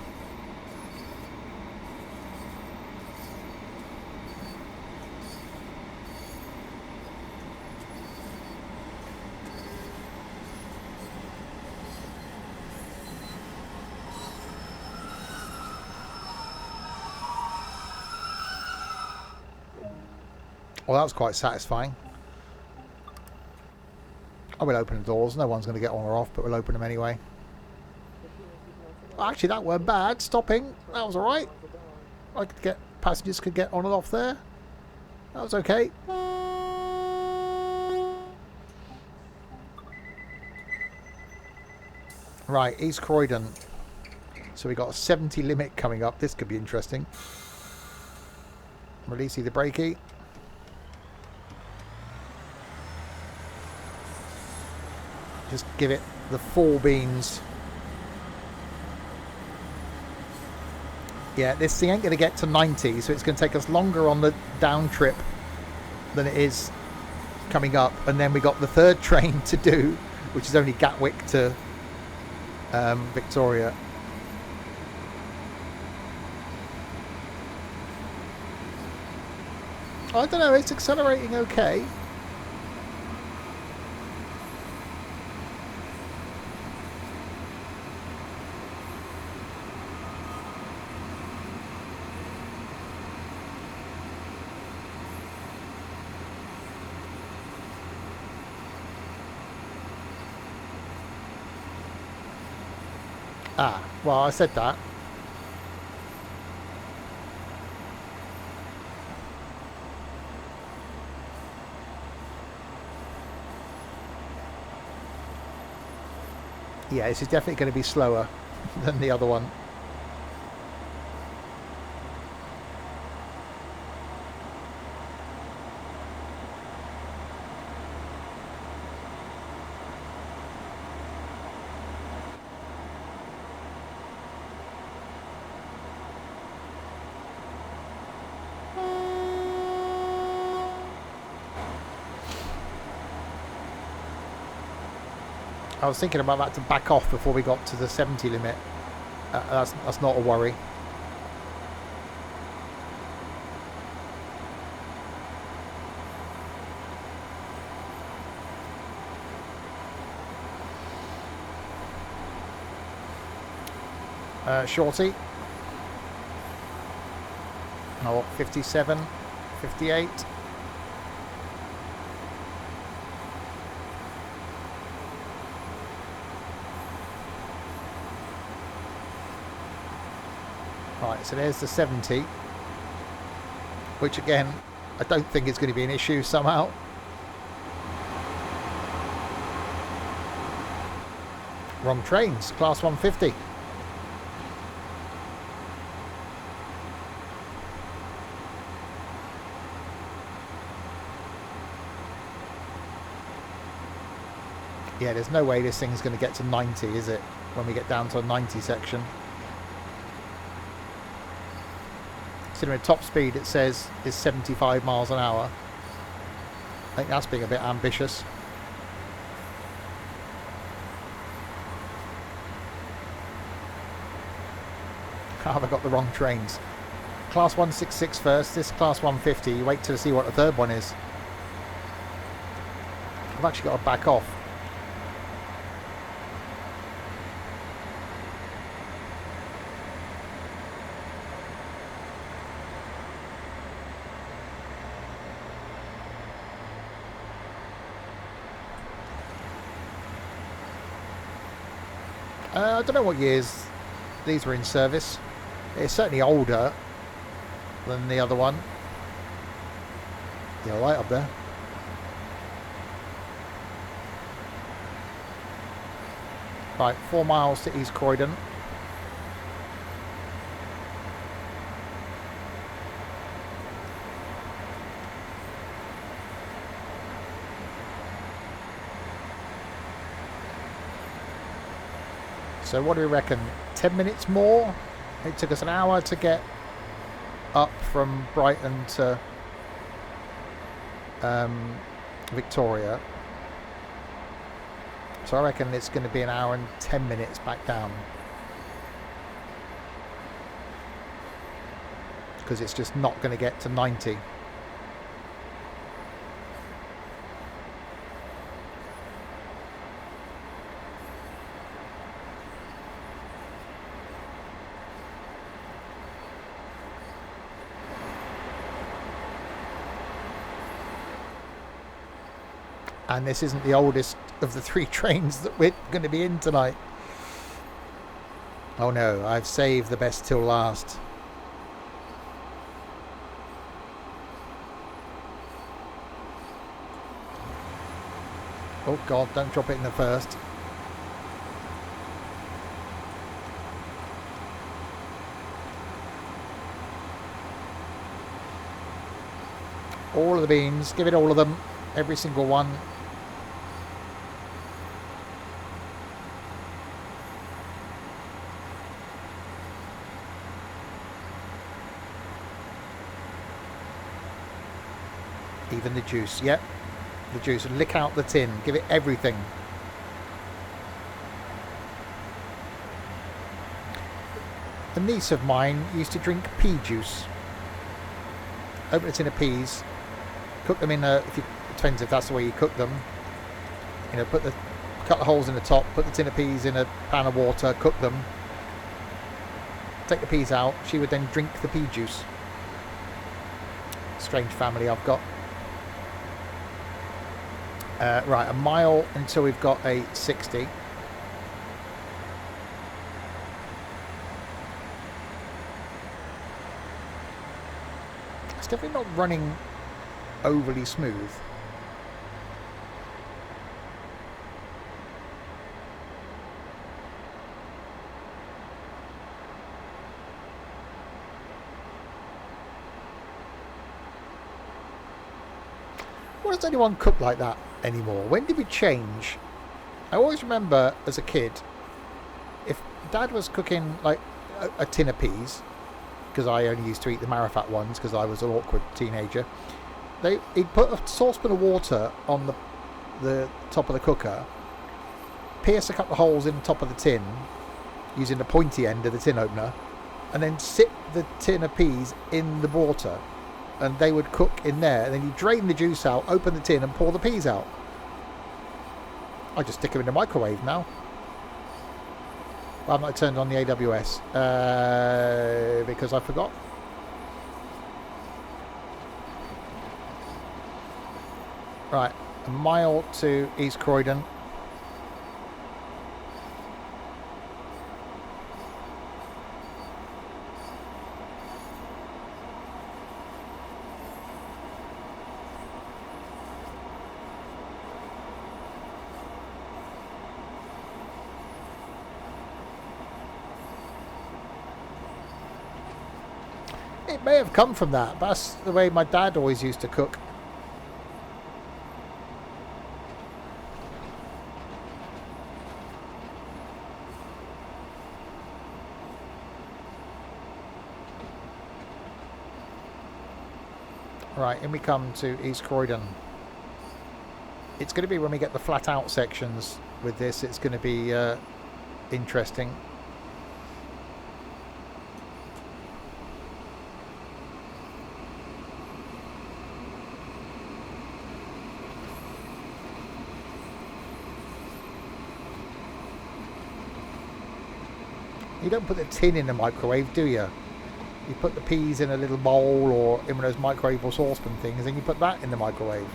Well, that was quite satisfying. I will open the doors. No one's going to get on or off, but we'll open them anyway. Actually, that weren't bad. Stopping. That was alright. I could get... Passengers could get on and off there. That was okay. Right, East Croydon. So we got a 70 limit coming up. This could be interesting. Release the brakey. Just give it the 4 beans. Yeah, this thing ain't going to get to 90, so it's going to take us longer on the down trip than it is coming up. And then we got the 3rd train to do, which is only Gatwick to Victoria. I don't know, it's accelerating okay. Ah, well, I said that. Yeah, this is definitely going to be slower than the other one. I was thinking about that to back off before we got to the 70 limit. That's not a worry. Shorty. Oh, 57, 58. Right, so there's the 70, which again, I don't think is going to be an issue somehow. Wrong trains, class 150. Yeah, there's no way this thing's going to get to 90, is it? When we get down to a 90 section. Considering top speed, it says, is 75 miles an hour. I think that's being a bit ambitious. Have I got the wrong trains? Class 166 first, this class 150. You wait till to see what the third one is. I've actually got to back off. I don't know what years these were in service. It's certainly older than the other one. Yeah, right up there. Right, 4 miles to East Croydon. So what do we reckon? 10 minutes more? It took us an hour to get up from Brighton to Victoria. So I reckon it's going to be an hour and 10 minutes back down. Because it's just not going to get to 90. And this isn't the oldest of the 3 trains that we're going to be in tonight. Oh no, I've saved the best till last. Oh God, don't drop it in the first. All of the beans, give it all of them, every single one. Even the juice, yep, the juice. Lick out the tin, give it everything. A niece of mine used to drink pea juice. Open a tin of peas, Cook them in a, if you, it depends if that's the way you cook them. You know, cut the holes in the top, put the tin of peas in a pan of water, cook them. Take the peas out. She would then drink the pea juice. Strange family I've got. Right, a mile until we've got a 60. It's definitely not running overly smooth. Why does anyone cook like that anymore? When did we change? I always remember as a kid, if Dad was cooking like a tin of peas, because I only used to eat the Marifat ones because I was an awkward teenager, he'd put a saucepan of water on the top of the cooker, pierce a couple of holes in the top of the tin using the pointy end of the tin opener, and then sit the tin of peas in the water, and they would cook in there, and then you drain the juice out, open the tin and pour the peas out. I just stick them in the microwave now. Well, I've not turned on the AWS because I forgot. Right, a mile to East Croydon. It may have come from that, but that's the way my dad always used to cook. Right, in we come to East Croydon. It's going to be when we get the flat out sections with this, it's going to be interesting. You don't put the tin in the microwave, do you? You put the peas in a little bowl or in one of those microwavable saucepan things, and you put that in the microwave.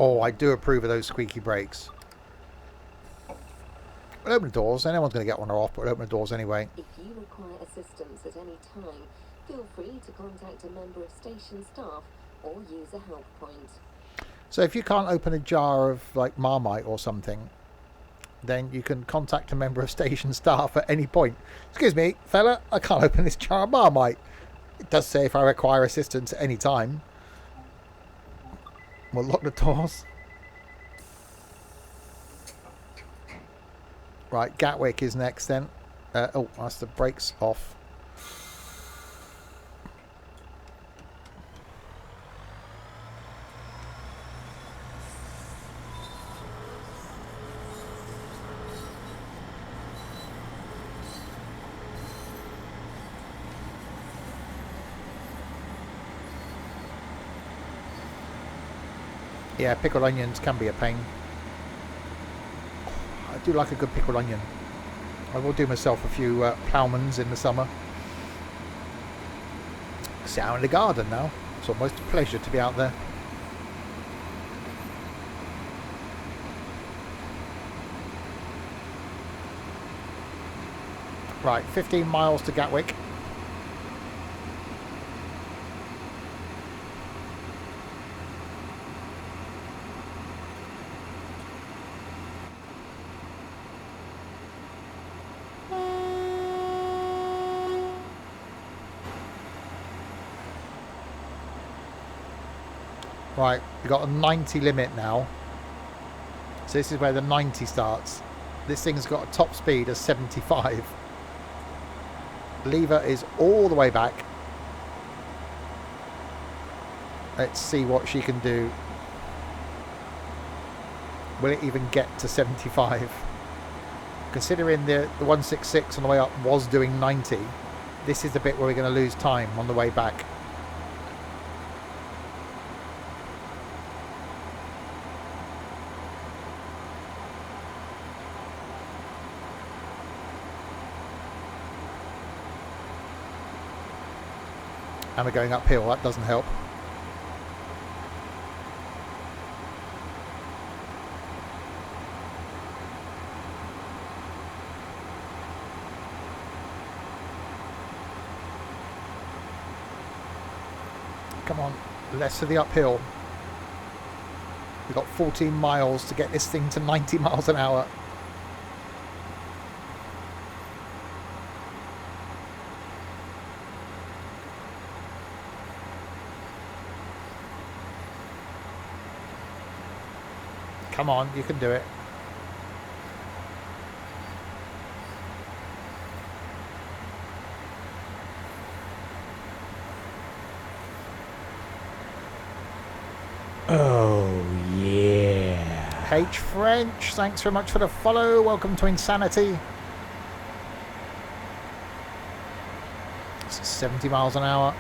Oh, I do approve of those squeaky brakes. We'll open the doors. Anyone's going to get one off, but we'll open the doors anyway. If you require assistance at any time, feel free to contact a member of station staff or use a help point. So if you can't open a jar of like Marmite or something, then you can contact a member of station staff at any point. Excuse me, fella, I can't open this jar of Marmite. It does say if I require assistance at any time. We'll lock the doors. Right, Gatwick is next then. Oh, that's the brakes off. Yeah, pickled onions can be a pain. I do like a good pickled onion. I will do myself a few ploughmans in the summer. Sit out in the garden now. It's almost a pleasure to be out there. Right, 15 miles to Gatwick. Right, we've got a 90 limit now. So this is where the 90 starts. This thing's got a top speed of 75. Lever is all the way back. Let's see what she can do. Will it even get to 75? Considering the 166 on the way up was doing 90, this is the bit where we're going to lose time on the way back. And we're going uphill, that doesn't help. Come on, less of the uphill. We've got 14 miles to get this thing to 90 miles an hour. Come on, you can do it. Oh, yeah. H French, thanks very much for the follow. Welcome to Insanity. This is 70 miles an hour.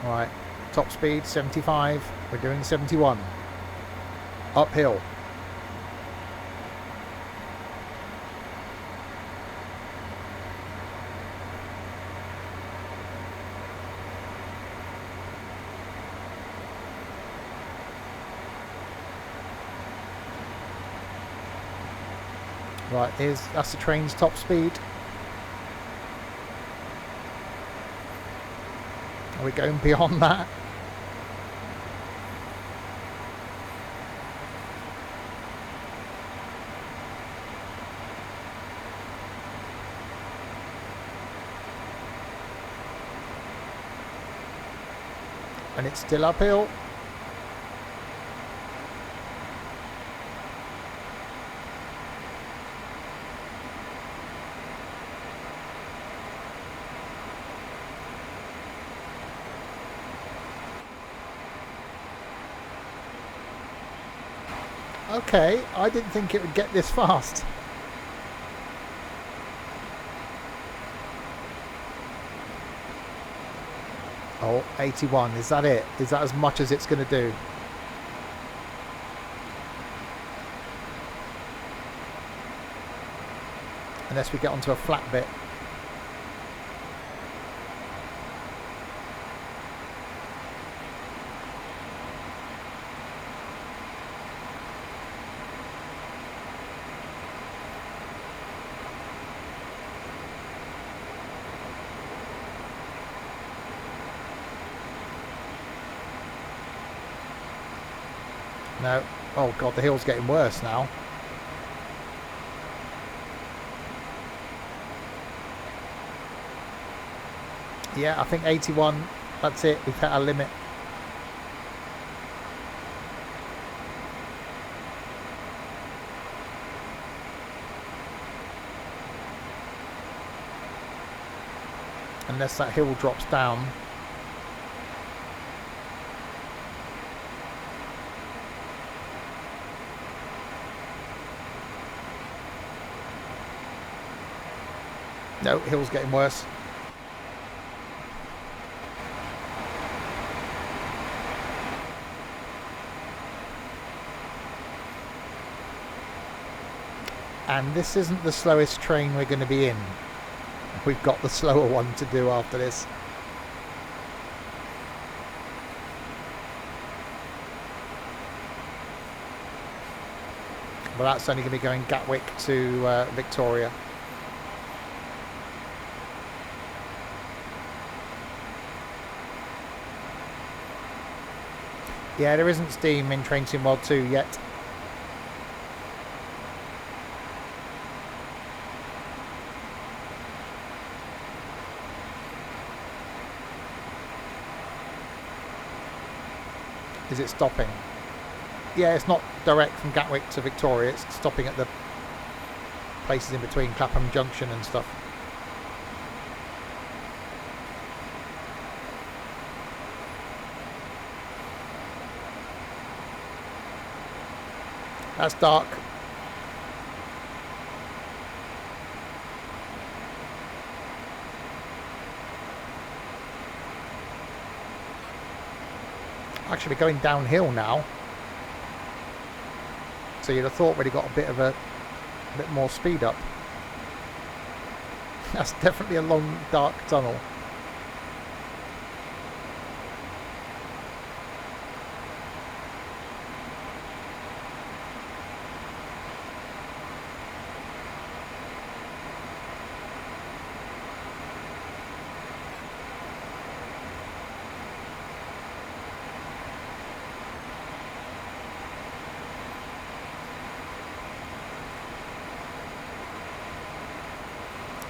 Right, top speed 75. We're doing 71. Uphill. Right, that's the train's top speed. Are we going beyond that? And it's still uphill. Okay, I didn't think it would get this fast. Oh, 81, is that it? Is that as much as it's going to do? Unless we get onto a flat bit. No. Oh god, the hill's getting worse now. Yeah, I think 81. That's it. We've hit our limit. Unless that hill drops down. No, hill's getting worse. And this isn't the slowest train we're going to be in. We've got the slower one to do after this. But that's only going to be going Gatwick to Victoria. Yeah, there isn't steam in Train Sim World 2 yet. Is it stopping? Yeah, it's not direct from Gatwick to Victoria. It's stopping at the places in between Clapham Junction and stuff. That's dark. Actually going downhill now, so you'd have thought we'd have got a bit more speed up. That's definitely a long dark tunnel.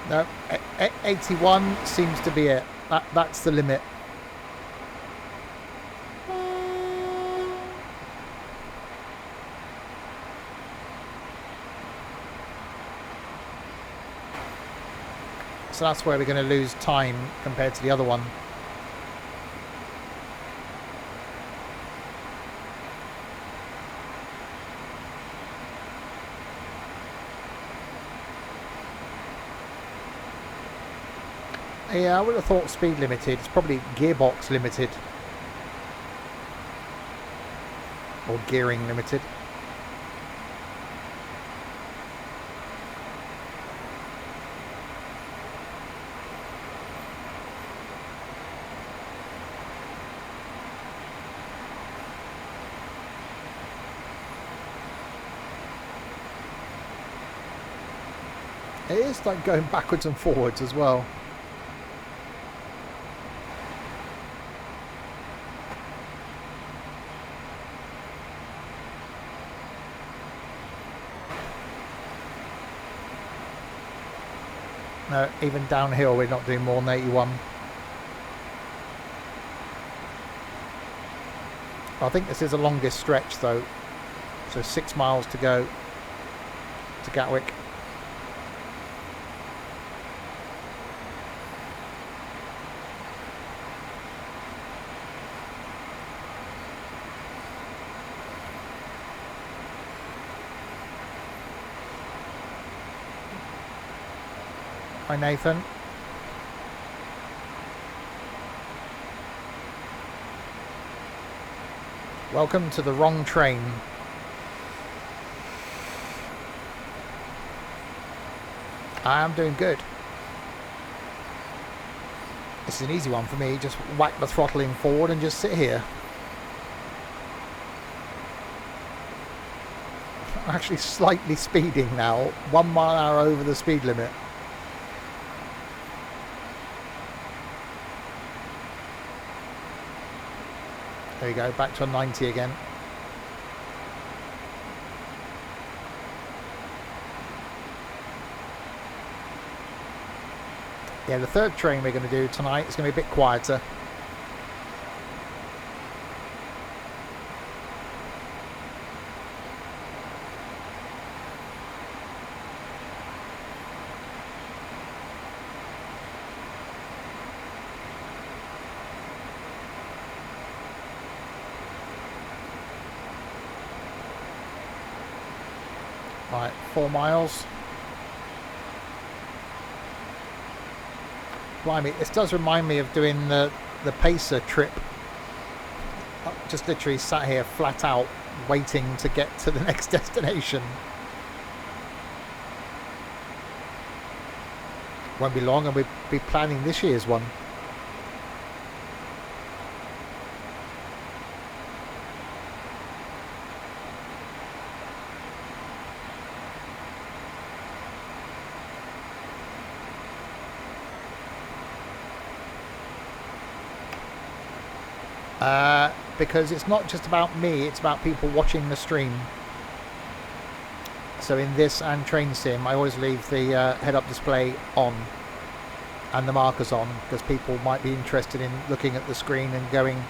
No, 81 seems to be it. That's the limit. So that's where we're going to lose time compared to the other one. Yeah, I would have thought speed limited. It's probably gearbox limited. Or gearing limited. It is like going backwards and forwards as well. No, even downhill we're not doing more than 81. I think this is the longest stretch though. So 6 miles to go to Gatwick. Hi Nathan. Welcome to the wrong train. I am doing good. This is an easy one for me. Just whack the throttling forward and just sit here. I'm actually slightly speeding now. 1 mile an hour over the speed limit. There you go, back to a 90 again. Yeah, the third train we're going to do tonight is going to be a bit quieter. Right, 4 miles. Blimey, this does remind me of doing the Pacer trip. Just literally sat here flat out waiting to get to the next destination. Won't be long and we'll be planning this year's one. Because it's not just about me, it's about people watching the stream. So in this and Train Sim, I always leave the head-up display on and the markers on, because people might be interested in looking at the screen and going,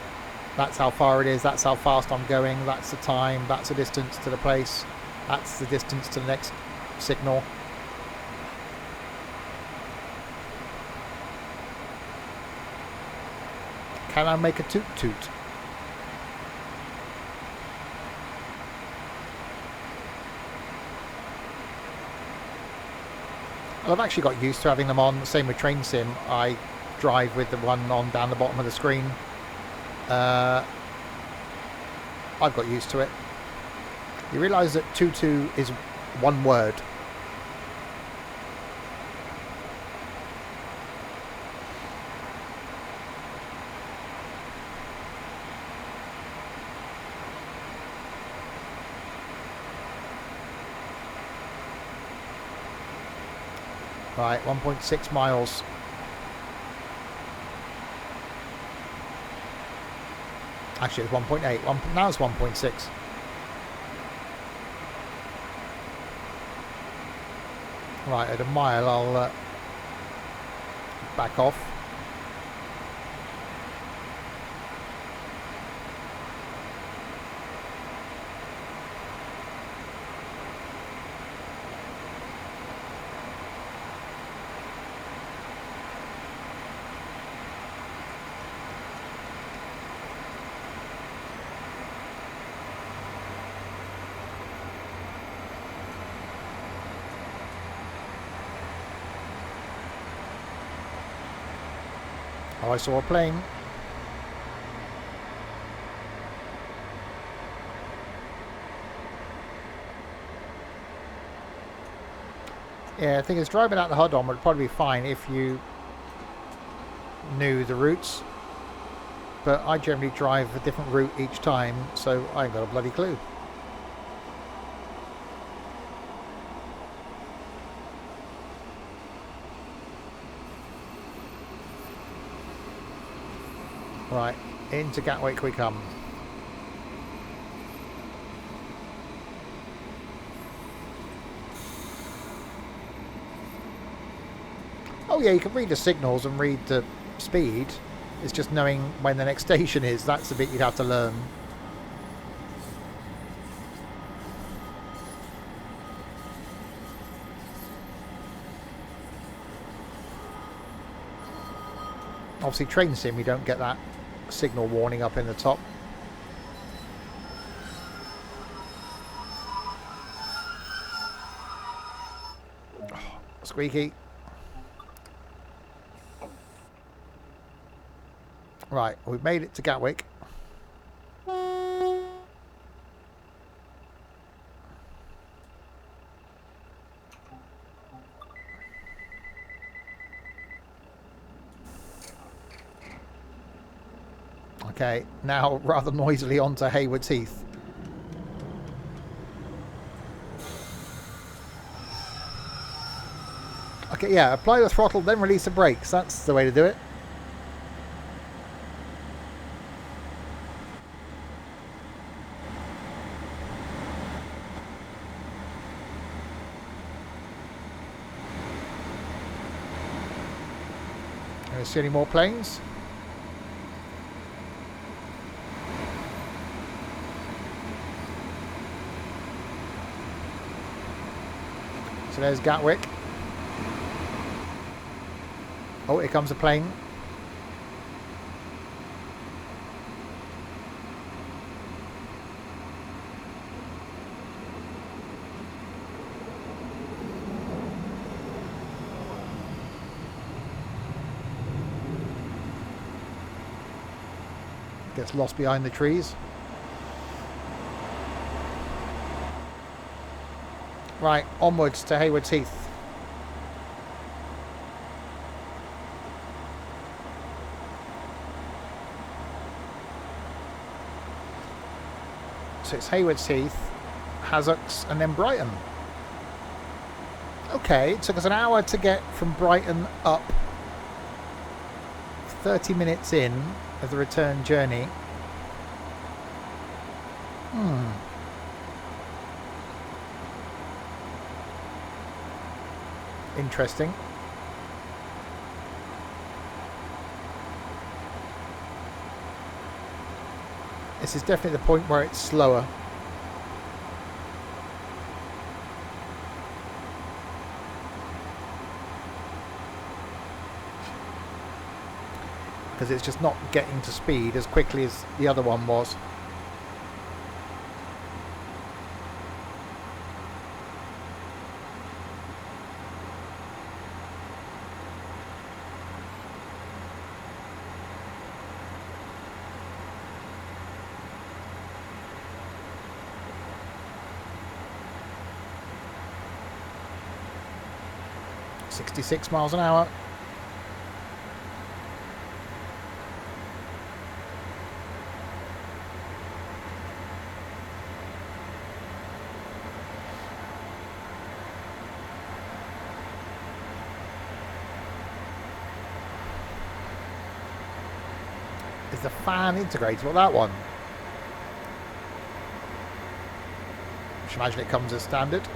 That's how far it is, that's how fast I'm going, that's the time, that's the distance to the place, that's the distance to the next signal. Can I make a toot toot? Well, I've actually got used to having them on. Same with Train Sim. I drive with the one on down the bottom of the screen. I've got used to it. You realise that tutu is one word. Right, 1.6 miles. Actually, it's 1.8. Now it's 1.6. Right, at a mile, I'll back off. Oh, I saw a plane. Yeah, I think it's driving out the Huddon would probably be fine if you knew the routes. But I generally drive a different route each time, so I ain't got a bloody clue. Right, into Gatwick we come. Oh yeah, you can read the signals and read the speed. It's just knowing when the next station is. That's the bit you'd have to learn. Obviously Train Sim, you don't get that signal warning up in the top. Oh, squeaky. Right, we've made it to Gatwick. Okay, now rather noisily onto Haywards Heath. Okay, yeah, apply the throttle, then release the brakes. That's the way to do it. See any more planes? So there's Gatwick. Oh, here comes a plane. Gets lost behind the trees. Right, onwards to Haywards Heath. So it's Haywards Heath, Hassocks, and then Brighton. Okay, it took us an hour to get from Brighton up. 30 minutes in of the return journey. Interesting. This is definitely the point where it's slower. Because it's just not getting to speed as quickly as the other one was. .66 miles an hour. Is the fan integrated? That one? I should imagine it comes as standard.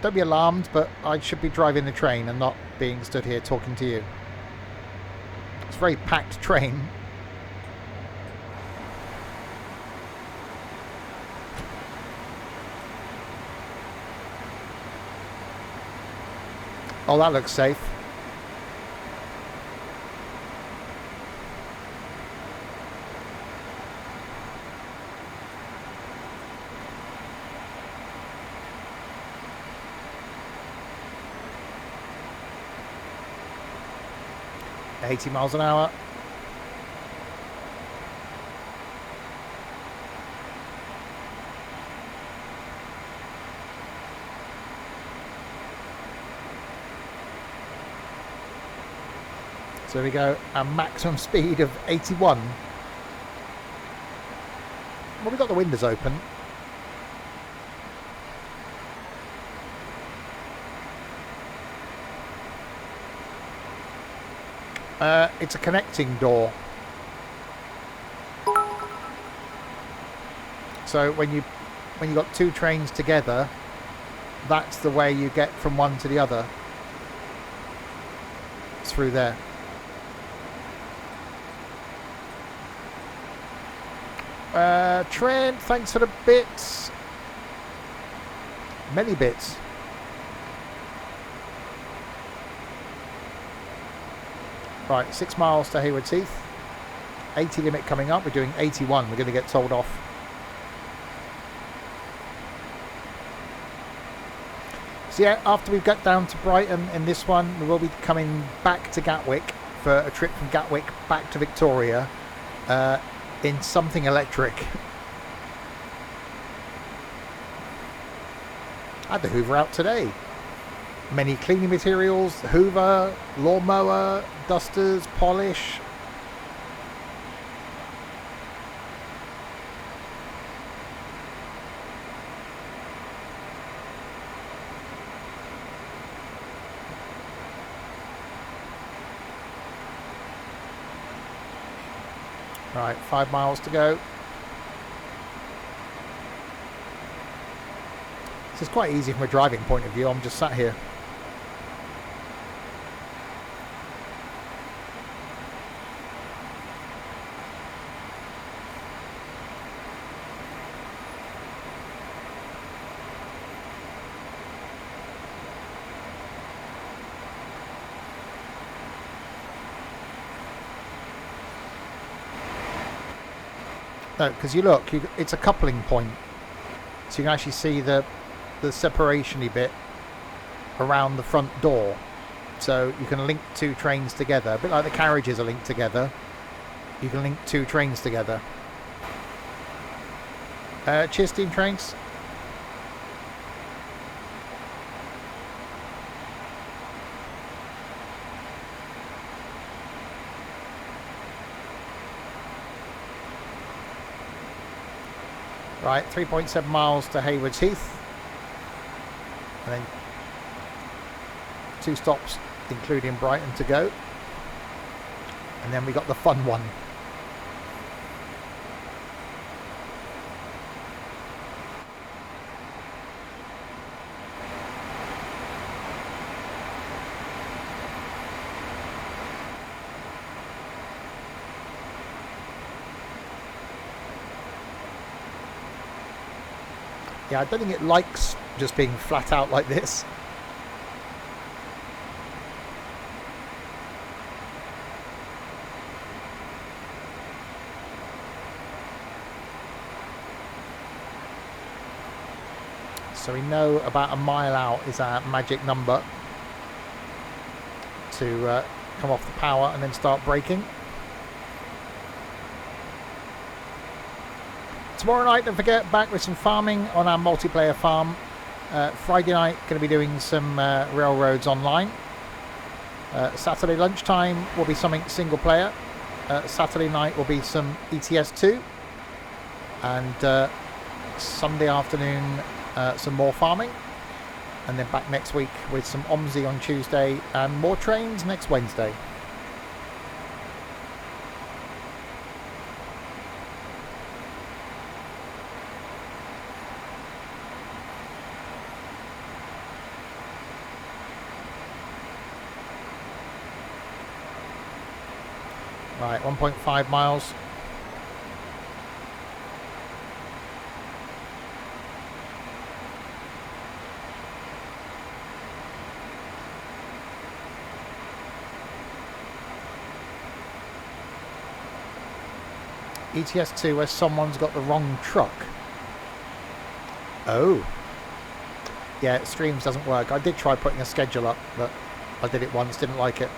Don't be alarmed, but I should be driving the train and not being stood here talking to you. It's a very packed train. Oh, that looks safe. .80 miles an hour. So there we go, a maximum speed of 81. Well, we've got the windows open. It's a connecting door. So when you got two trains together, that's the way you get from one to the other. It's through there. Trent, thanks for the bits. Many bits. Right, 6 miles to Haywards Heath. 80 limit coming up. We're doing 81. We're going to get told off. So yeah, after we've got down to Brighton in this one, we will be coming back to Gatwick for a trip from Gatwick back to Victoria in something electric. I had the Hoover out today. Many cleaning materials, Hoover, lawnmower, dusters, polish. Right, 5 miles to go. This is quite easy from a driving point of view. I'm just sat here. No, because you look, it's a coupling point, so you can actually see the separation-y bit around the front door, so you can link two trains together, a bit like the carriages are linked together. You can link two trains together. Cheers, Steam Trains. Right, 3.7 miles to Haywards Heath. And then 2 stops including Brighton, to go. And then we got the fun one. Yeah, I don't think it likes just being flat out like this. So we know about a mile out is our magic number to come off the power and then start braking. Tomorrow night, don't forget, back with some farming on our multiplayer farm. Friday night, going to be doing some railroads online. Saturday lunchtime will be something single player. Saturday night will be some ETS2. And Sunday afternoon, some more farming. And then back next week with some OMSI on Tuesday and more trains next Wednesday. Right, 1.5 miles. ETS2 where someone's got the wrong truck. Oh. Yeah, Streams doesn't work. I did try putting a schedule up, but I did it once, didn't like it.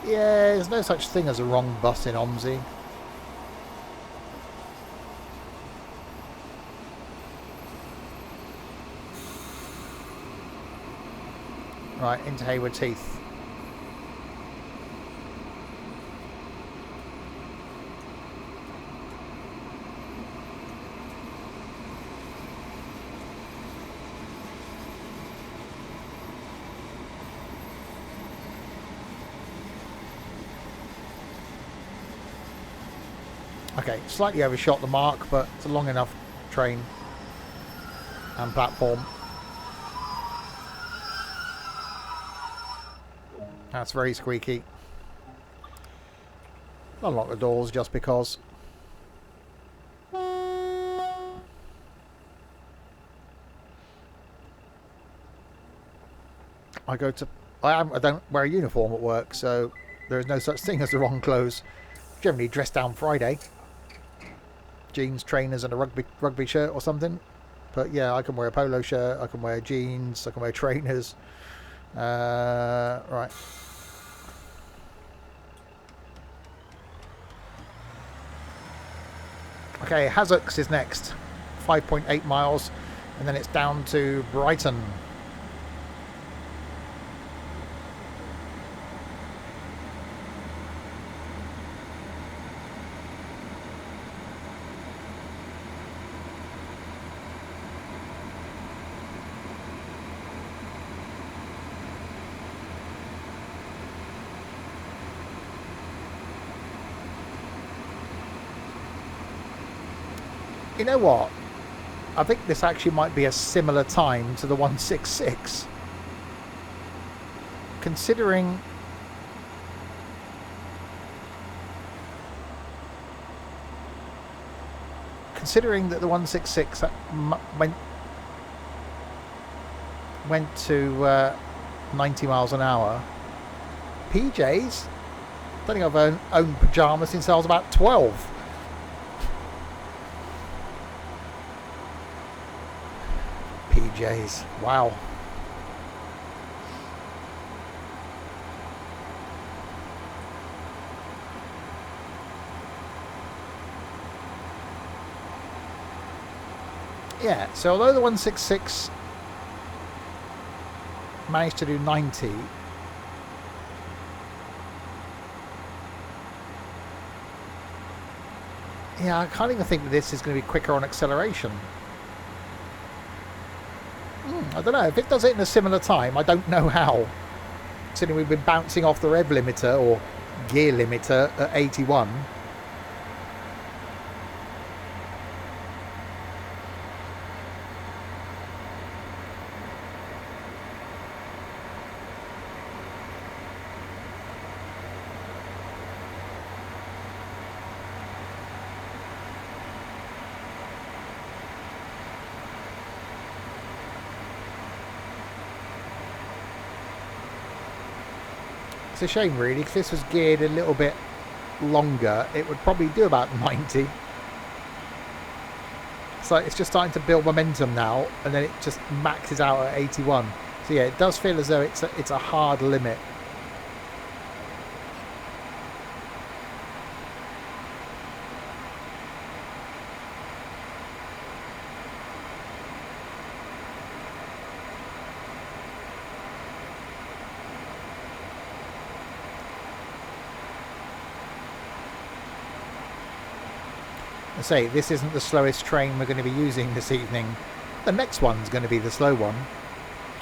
Yeah, there's no such thing as a wrong bus in OMSI. Right, into Hayward Heath. Okay, slightly overshot the mark, but it's a long enough train and platform. That's very squeaky. Unlock the doors just because. I don't wear a uniform at work, so there is no such thing as the wrong clothes. Generally dress down Friday. Jeans, trainers and a rugby shirt or something. But yeah, I can wear a polo shirt, I can wear jeans, I can wear trainers. Right. Okay, Hazzocks is next. 5.8 miles and then it's down to Brighton. You know what? I think this actually might be a similar time to the 166. Considering that the 166 went to 90 miles an hour. PJs? I don't think I've owned pyjamas since I was about 12. PJs. Wow. Yeah, so although the 166 managed to do 90, yeah, I can't even think that this is going to be quicker on acceleration. I don't know. If it does it in a similar time, I don't know how. Considering we've been bouncing off the rev limiter or gear limiter at 81. It's a shame really, because this was geared a little bit longer. It would probably do about 90. So it's just starting to build momentum now, and then it just maxes out at 81. So yeah, it does feel as though it's a hard limit. I say, this isn't the slowest train we're going to be using this evening. The next one's going to be the slow one,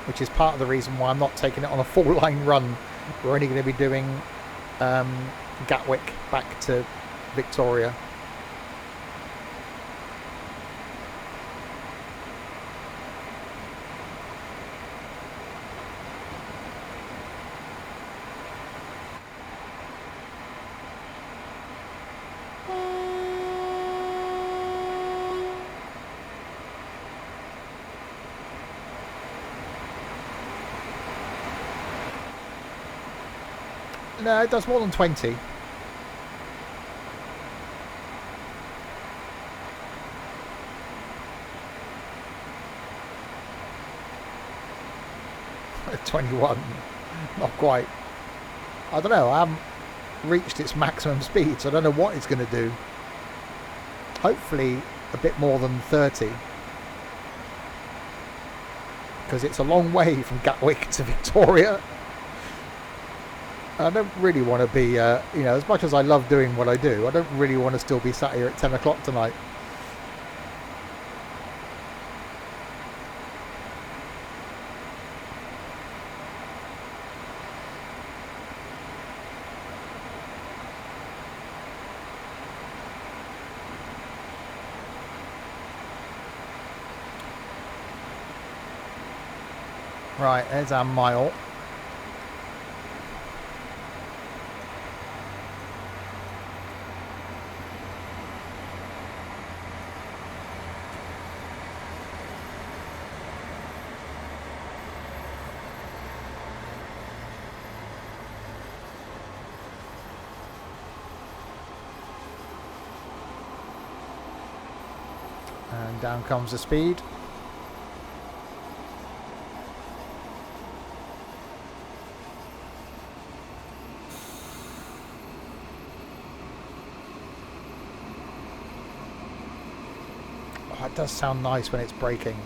which is part of the reason why I'm not taking it on a full line run. We're only going to be doing Gatwick back to Victoria. No, it does more than 20. At 21, not quite. I don't know, I haven't reached its maximum speed, so I don't know what it's going to do. Hopefully a bit more than 30. Because it's a long way from Gatwick to Victoria. I don't really want to be, you know, as much as I love doing what I do, I don't really want to still be sat here at 10 o'clock tonight. Right, there's our mile. And down comes the speed. Oh, it does sound nice when it's braking.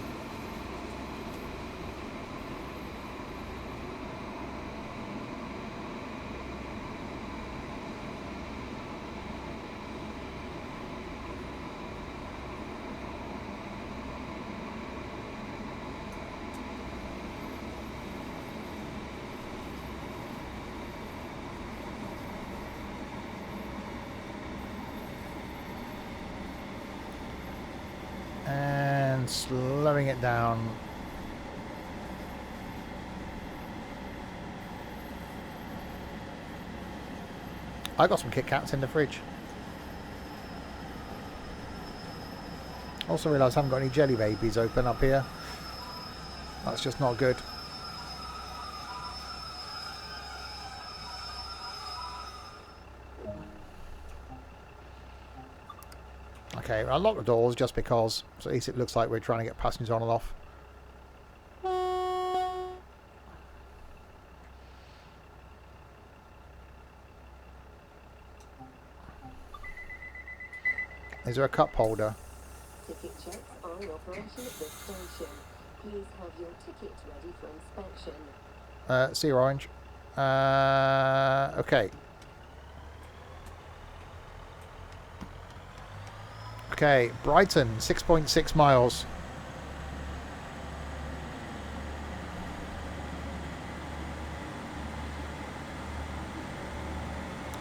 And slowing it down. I got some Kit Kats in the fridge. Also realised I haven't got any jelly babies open up here. That's just not good. Okay, I'll lock the doors just because, so at least it looks like we're trying to get passengers on and off. Is there a cup holder? Ticket checks are are in operation at this station. Please have your ticket ready for inspection. See you, Orange. Okay. Okay, Brighton, 6.6 miles.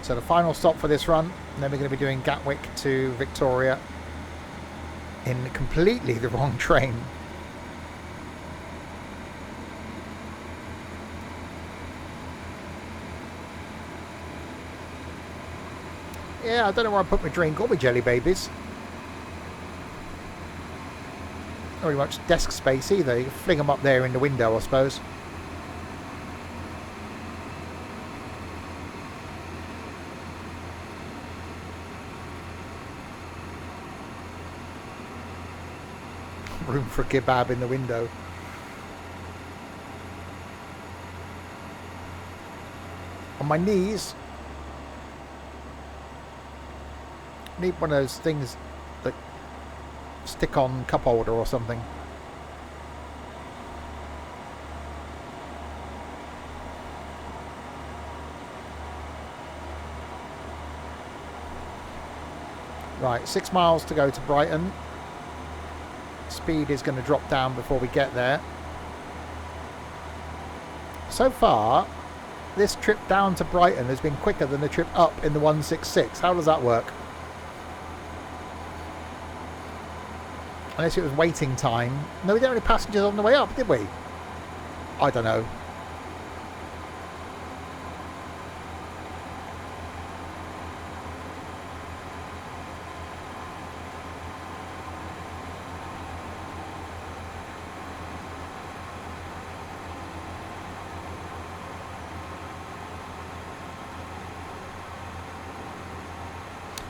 So the final stop for this run, and then we're going to be doing Gatwick to Victoria in completely the wrong train. Yeah, I don't know where I put my drink or my jelly babies. Not very much desk space either. You can fling them up there in the window, I suppose. Room for a kebab in the window. On my knees. Need one of those things that stick on cup holder or something. Right, 6 miles to go to Brighton. Speed is going to drop down before we get there. So far, this trip down to Brighton has been quicker than the trip up in the 166. How does that work? Unless it was waiting time. No, we didn't have any passengers on the way up, did we? I don't know.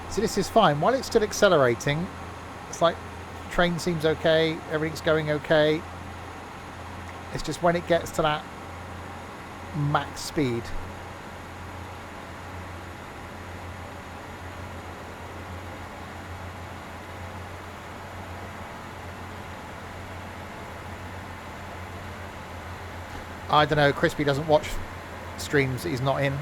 So this is fine. While it's still accelerating, it's like train seems okay, everything's going okay. It's just when it gets to that max speed. I don't know, Crispy doesn't watch streams that he's not in.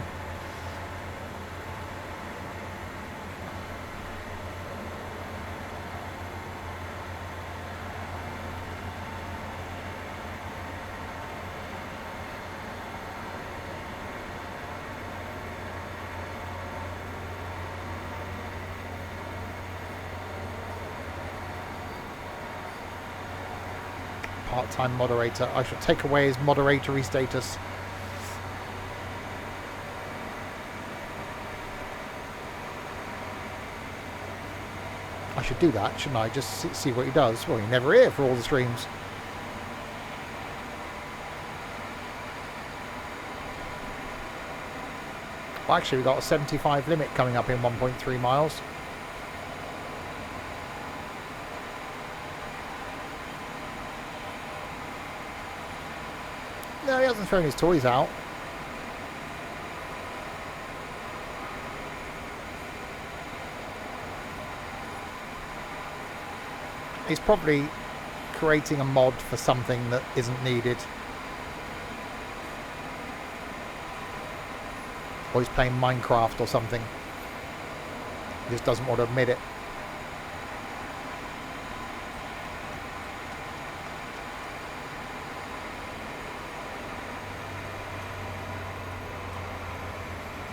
Part-time moderator. I should take away his moderatory status. I should do that, shouldn't I? Just see what he does. Well, you're never here for all the streams. Well, actually, we've got a 75 limit coming up in 1.3 miles. No, he hasn't thrown his toys out. He's probably creating a mod for something that isn't needed. Or he's playing Minecraft or something. He just doesn't want to admit it.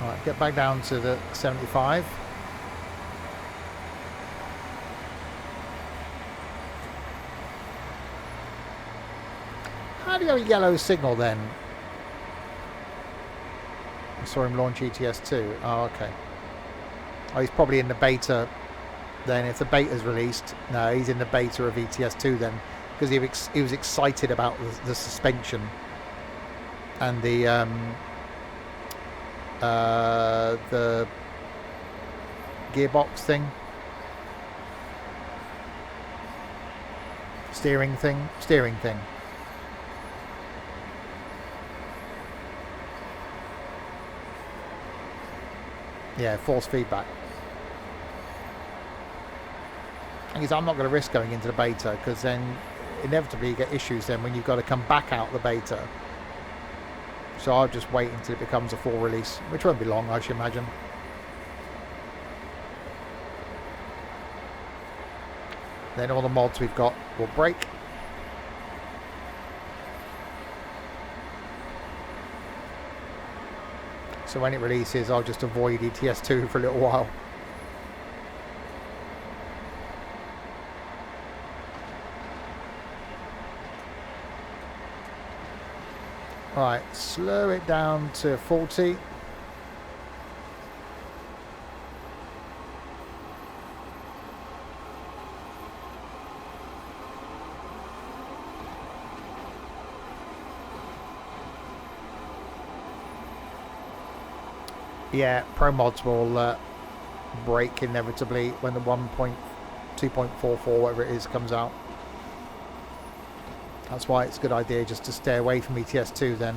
Alright, get back down to the 75. How do you have a yellow signal then? I saw him launch ETS2. Oh, okay. Oh, he's probably in the beta then. If the beta's released, no, he's in the beta of ETS2 then, because he was excited about the suspension and the gearbox thing, steering thing. Yeah, force feedback. Thing is, I'm not going to risk going into the beta, because then inevitably you get issues then when you've got to come back out the beta. So I'll just wait until it becomes a full release, which won't be long, I should imagine. Then all the mods we've got will break. So when it releases, I'll just avoid ETS2 for a little while. Right, slow it down to 40. Yeah, Pro mods will break inevitably when the 1.2.44 whatever it is comes out. That's why it's a good idea just to stay away from ETS2 then.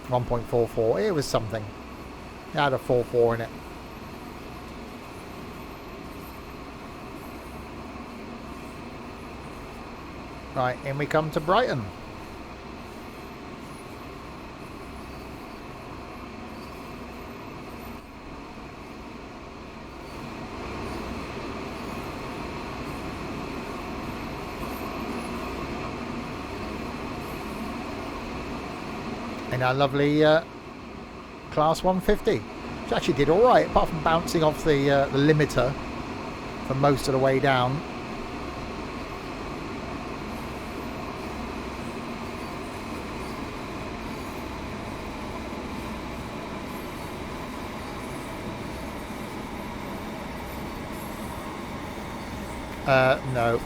1.44, it was something. It had a 4.4 in it. Right, in we come to Brighton. In our lovely Class 150, which actually did all right, apart from bouncing off the limiter for most of the way down. No.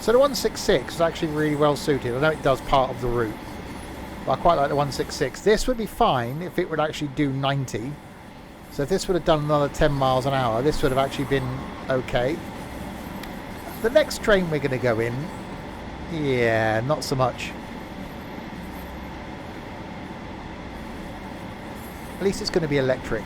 So the 166 is actually really well suited. I know it does part of the route, but I quite like the 166. This would be fine if it would actually do 90. So if this would have done another 10 miles an hour, this would have actually been okay. The next train we're going to go in, yeah, not so much. At least it's going to be electric.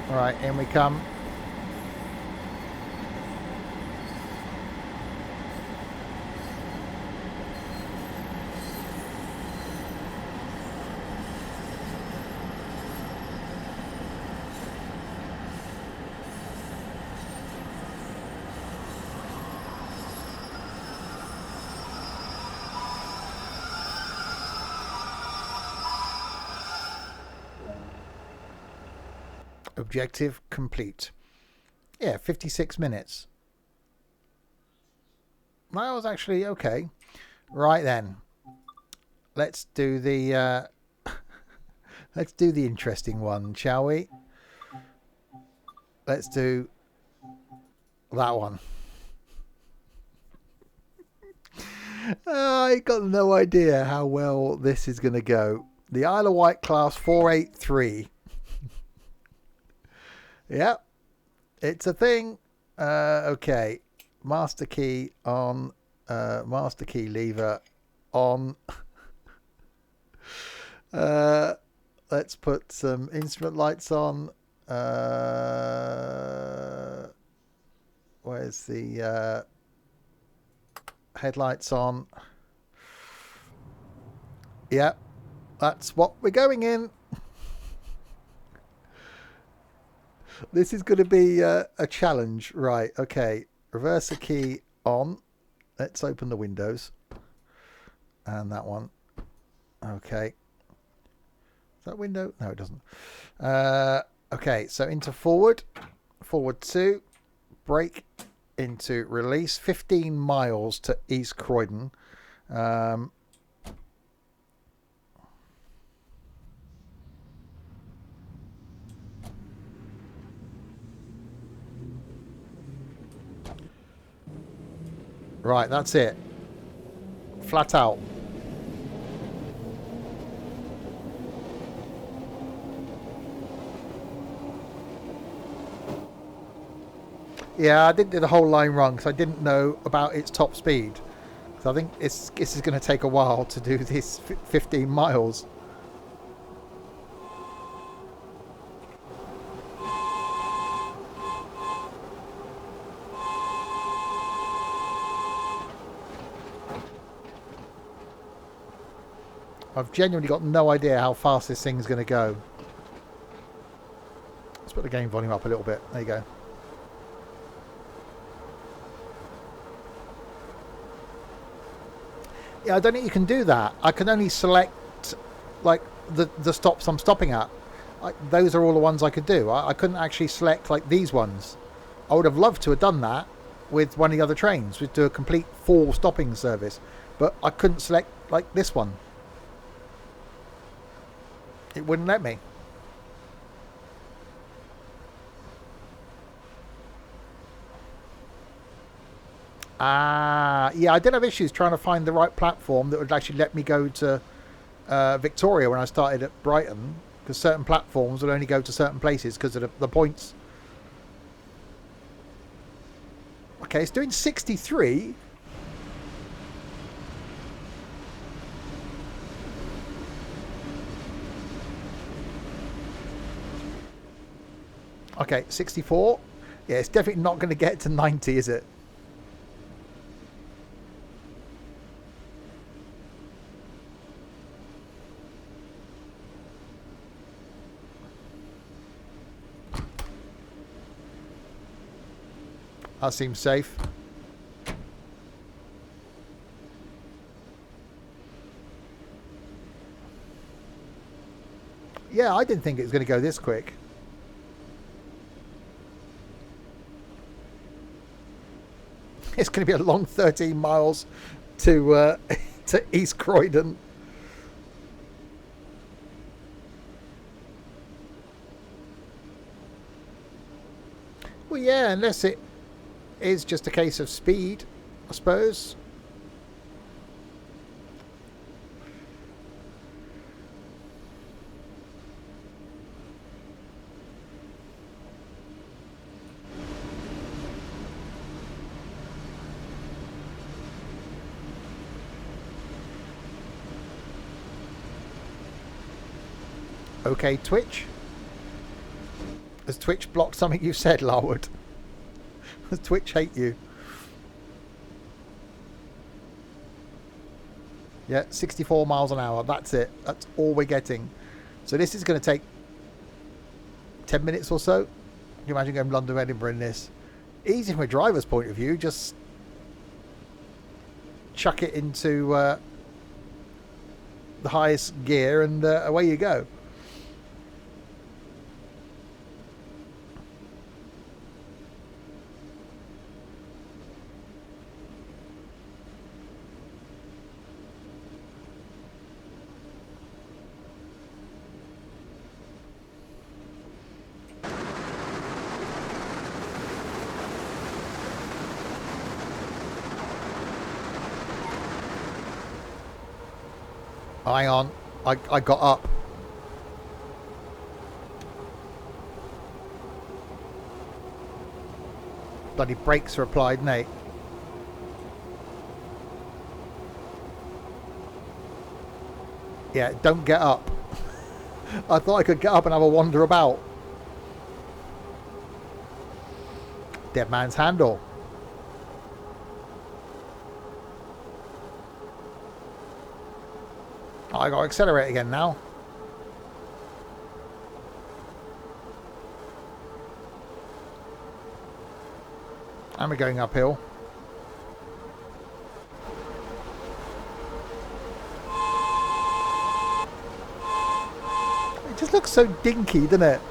Alright, in we come. Objective complete. Yeah, 56 minutes. That was actually okay. Right then. Let's do the let's do the interesting one, shall we? Let's do that one. I got no idea how well this is going to go. The Isle of Wight Class 483. Yep, it's a thing. Okay, master key on, master key lever on. Let's put some instrument lights on. Where's the headlights on? Yep, that's what we're going in. This is going to be a challenge. Right, okay. Reverser key on. Let's open the windows. And that one. Okay. Is that window? No, it doesn't. Okay, so into forward. Forward 2. Brake into release. 15 miles to East Croydon. Right, that's it. Flat out. Yeah, I did do the whole line wrong because I didn't know about its top speed. So I think this is going to take a while to do this 15 miles. I've genuinely got no idea how fast this thing's going to go. Let's put the game volume up a little bit. There you go. Yeah, I don't think you can do that. I can only select like the stops I'm stopping at. Those are all the ones I could do. I couldn't actually select like these ones. I would have loved to have done that with one of the other trains. We'd do a complete full stopping service. But I couldn't select like this one. It wouldn't let me. Yeah, I did have issues trying to find the right platform that would actually let me go to Victoria when I started at Brighton, because certain platforms would only go to certain places because of the points. Okay, it's doing 63. Okay, 64. Yeah, it's definitely not going to get to 90, is it? That seems safe. Yeah, I didn't think it was going to go this quick. It's going to be a long 13 miles to to East Croydon. Well, yeah, unless it is just a case of speed, I suppose. Okay, Twitch. Has Twitch blocked something you said, Larwood? Does Twitch hate you? Yeah, 64 miles an hour. That's it. That's all we're getting. So this is going to take 10 minutes or so. Can you imagine going London, Edinburgh in this? Easy from a driver's point of view. Just chuck it into the highest gear and away you go. Hang on, I got up. Bloody brakes are applied, Nate. Yeah, don't get up. I thought I could get up and have a wander about. Dead man's handle. Oh, I got to accelerate again now. And we're going uphill. It just looks so dinky, doesn't it?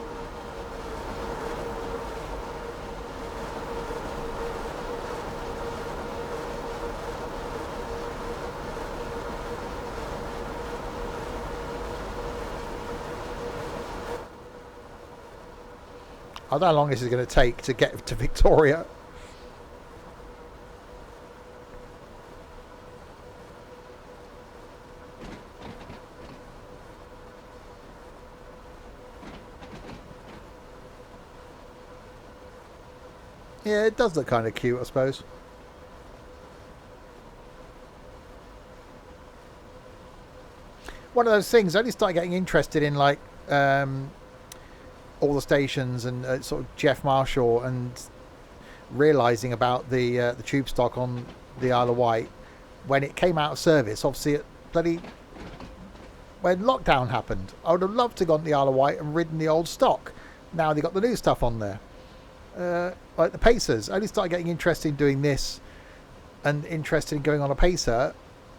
I don't know how long this is going to take to get to Victoria. Yeah, it does look kind of cute, I suppose. One of those things, I only started getting interested in, like, all the stations and sort of Jeff Marshall, and realising about the tube stock on the Isle of Wight when it came out of service. Obviously, when lockdown happened, I would have loved to have gone to the Isle of Wight and ridden the old stock. Now they got the new stuff on there. Like the Pacers, I only started getting interested in doing this and interested in going on a Pacer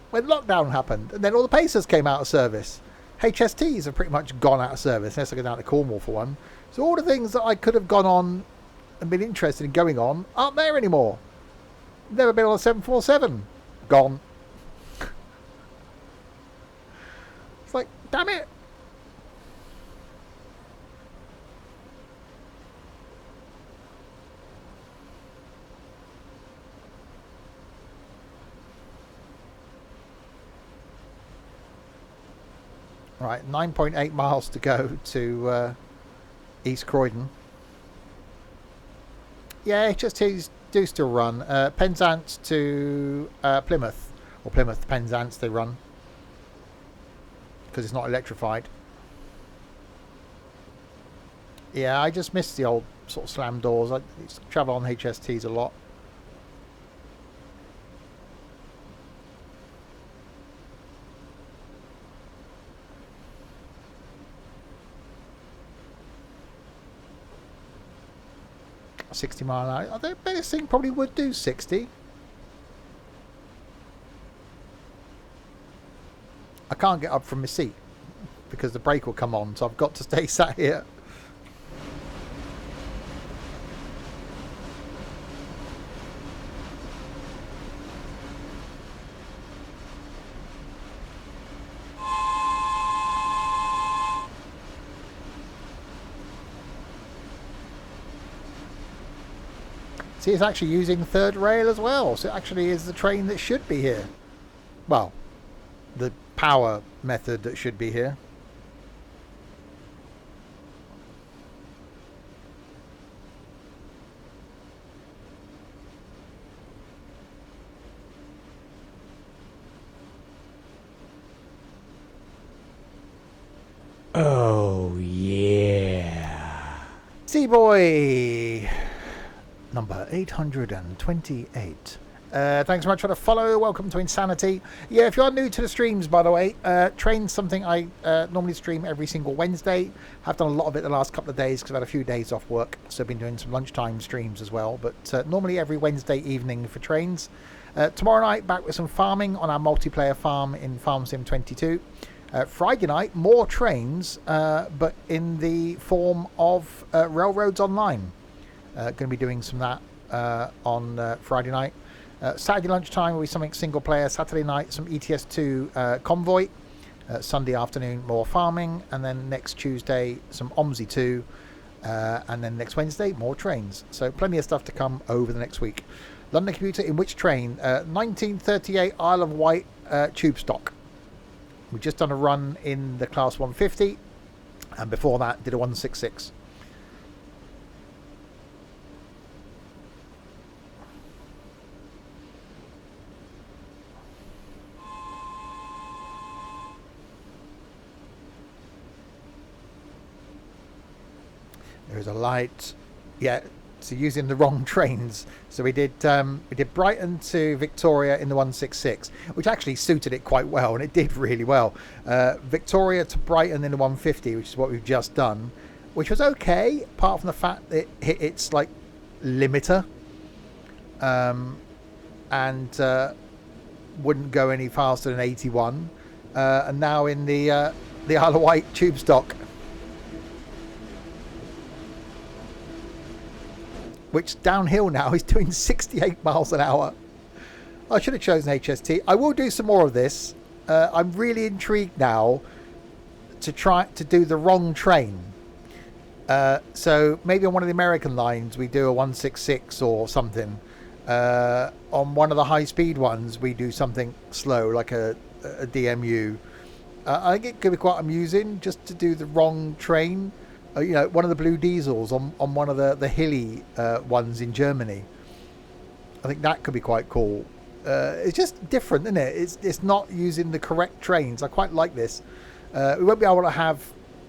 when lockdown happened, and then all the Pacers came out of service. HSTs have pretty much gone out of service unless I go down to Cornwall for one. So all the things that I could have gone on and been interested in going on aren't there anymore. Never been on a 747. Gone. It's like, damn it. Right, 9.8 miles to go to East Croydon. Yeah, HSTs do still run. Penzance to Plymouth, or Plymouth to Penzance they run, because it's not electrified. Yeah, I just miss the old sort of slam doors. I used to travel on HSTs a lot. $60 mile an hour. I think this thing probably would do 60. I can't get up from my seat because the brake will come on, so I've got to stay sat here. See, it's actually using third rail as well, so it actually is the train that should be here. Well, the power method that should be here. Oh, yeah. Seaboy number 828. Thanks so much for the follow. Welcome to Insanity. Yeah, if you are new to the streams, by the way, train's something I normally stream every single Wednesday. I've done a lot of it the last couple of days because I've had a few days off work, so I've been doing some lunchtime streams as well, but normally every Wednesday evening for trains. Tomorrow night, back with some farming on our multiplayer farm in Farm Sim 22. Friday night, more trains, but in the form of Railroads Online. Going to be doing some of that on Friday night. Saturday lunchtime will be something single player. Saturday night, some ETS2 Convoy. Sunday afternoon, more farming. And then next Tuesday, some OMSI 2. And then next Wednesday, more trains. So plenty of stuff to come over the next week. London Commuter, in which train? 1938 Isle of Wight tube stock. We've just done a run in the Class 150. And before that, did a 166. There's a light. Yeah, so using the wrong trains. So we did Brighton to Victoria in the 166, which actually suited it quite well, and it did really well. Victoria to Brighton in the 150, which is what we've just done, which was okay, apart from the fact that it hit its like limiter, and wouldn't go any faster than 81. And now in the Isle of Wight tube stock, which downhill now is doing 68 miles an hour. I should have chosen HST. I will do some more of this. I'm really intrigued now to try to do the wrong train. So maybe on one of the American lines we do a 166 or something. On one of the high-speed ones we do something slow, like a DMU. I think it could be quite amusing just to do the wrong train you know, one of the blue diesels on one of the hilly ones in Germany. I think that could be quite cool. It's just different, isn't it? It's not using the correct trains. I quite like this. We won't be able to have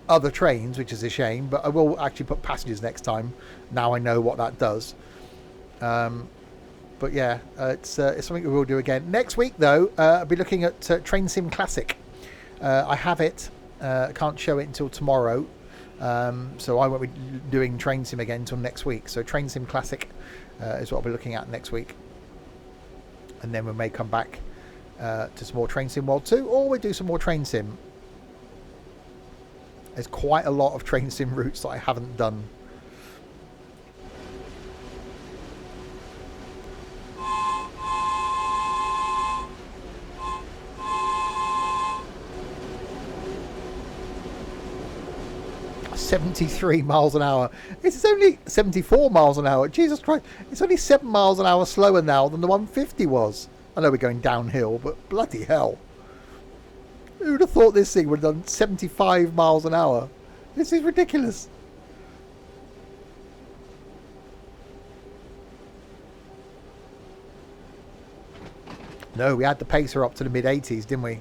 other trains, which is a shame, but I will actually put passengers next time. Now I know what that does. But yeah, it's something we will do again. Next week, though, I'll be looking at Train Sim Classic. I have it. I can't show it until tomorrow. So I won't be doing Train Sim again until next week. So Train Sim Classic is what I'll be looking at next week. And then we may come back to some more Train Sim World 2, or we'll do some more Train Sim. There's quite a lot of Train Sim routes that I haven't done. .73 miles an hour. It's only 74 miles an hour. Jesus Christ. It's only 7 miles an hour slower now than the 150 was. I know we're going downhill, but bloody hell. Who would have thought this thing would have done 75 miles an hour? This is ridiculous. No, we had the pacer up to the mid-80s, didn't we?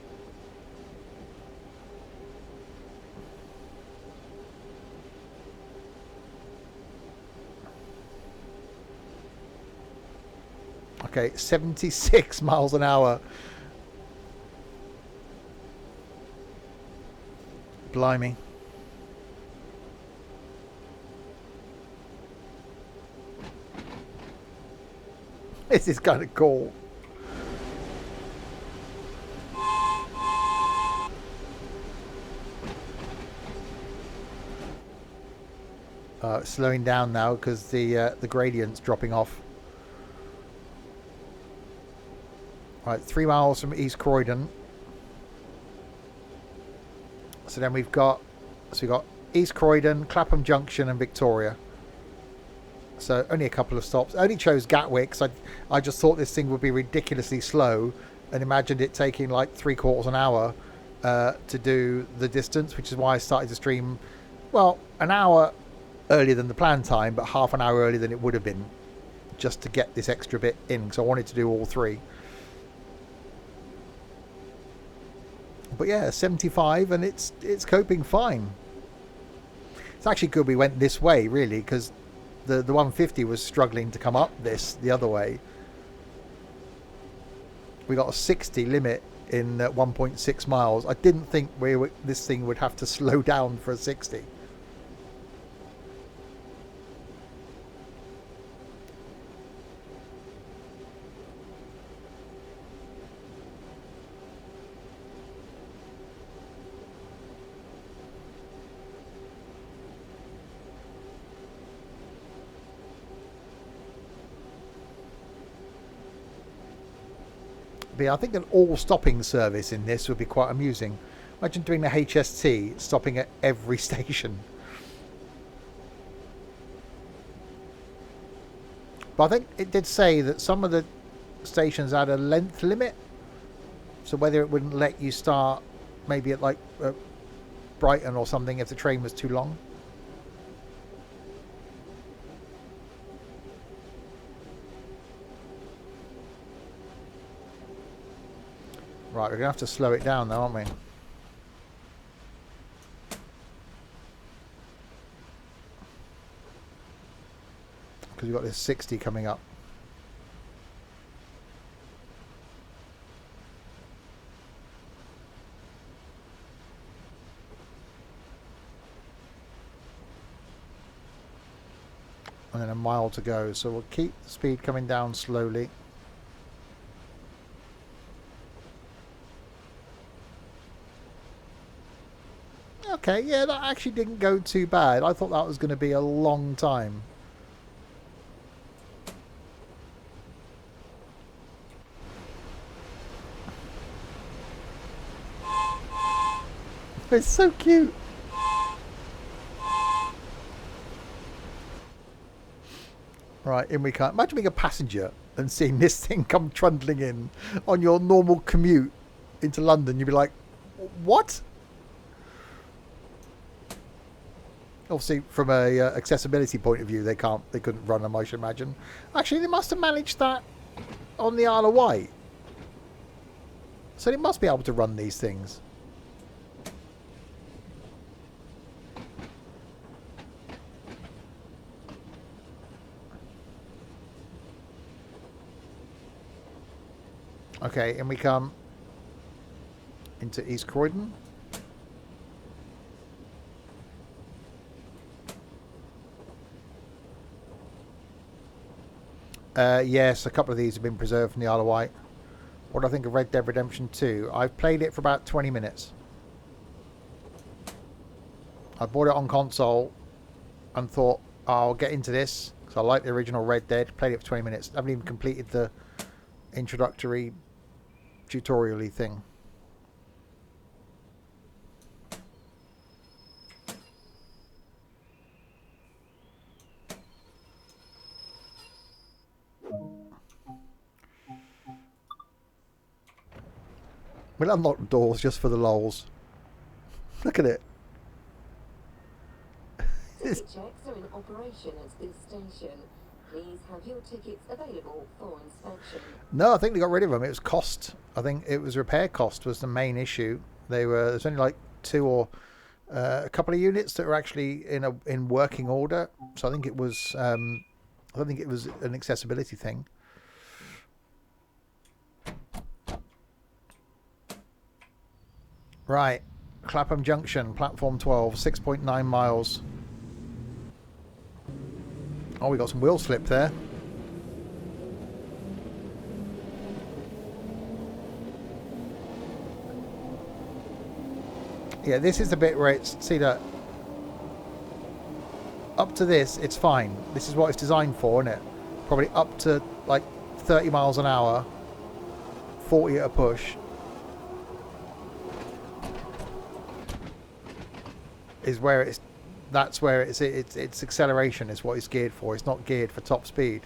Okay, 76 miles an hour. Blimey. This is kind of cool. Slowing down now because the gradient's dropping off. Right, 3 miles from East Croydon. So then we've got East Croydon, Clapham Junction, and Victoria. So only a couple of stops. I only chose Gatwick because I just thought this thing would be ridiculously slow, and imagined it taking like 3/4 an hour to do the distance, which is why I started to stream, well, an hour earlier than the planned time, but half an hour earlier than it would have been, just to get this extra bit in, because I wanted to do all three. But yeah, 75, and it's coping fine. It's actually good we went this way, really, because the 150 was struggling to come up the other way. We got a 60 limit in 1.6 miles. I didn't think this thing would have to slow down for a 60. But yeah, I think an all-stopping service in this would be quite amusing. Imagine doing the HST, stopping at every station. But I think it did say that some of the stations had a length limit. So whether it wouldn't let you start maybe at like Brighton or something if the train was too long. Right, we're going to have to slow it down though, aren't we? Because we've got this 60 coming up. And then a mile to go, so we'll keep the speed coming down slowly. Okay, yeah, that actually didn't go too bad. I thought that was going to be a long time. It's so cute. Right, in we come. Imagine being a passenger and seeing this thing come trundling in on your normal commute into London. You'd be like, what? Obviously, from a accessibility point of view, they couldn't run them, I should imagine. Actually, they must have managed that on the Isle of Wight. So they must be able to run these things. Okay, and we come into East Croydon. Yes, a couple of these have been preserved from the Isle of Wight. What do I think of Red Dead Redemption 2? I've played it for about 20 minutes. I bought it on console and thought, I'll get into this because I like the original Red Dead. Played it for 20 minutes. I haven't even completed the introductory tutorial-y thing. We'll unlock the doors just for the lols. Look at it. Ticket checks are in operation at this station. Please have your tickets available for inspection. No, I think they got rid of them. It was cost. I think it was repair cost was the main issue. There's only like two or a couple of units that were actually in working order. So I think it was I don't think it was an accessibility thing. Right, Clapham Junction, platform 12, 6.9 miles. Oh, we got some wheel slip there. Yeah, this is the bit where it's, see that, up to this, it's fine. This is what it's designed for, isn't it? Probably up to like 30 miles an hour, 40 at a push. Is where it's, that's where it's acceleration is what it's geared for. It's not geared for top speed.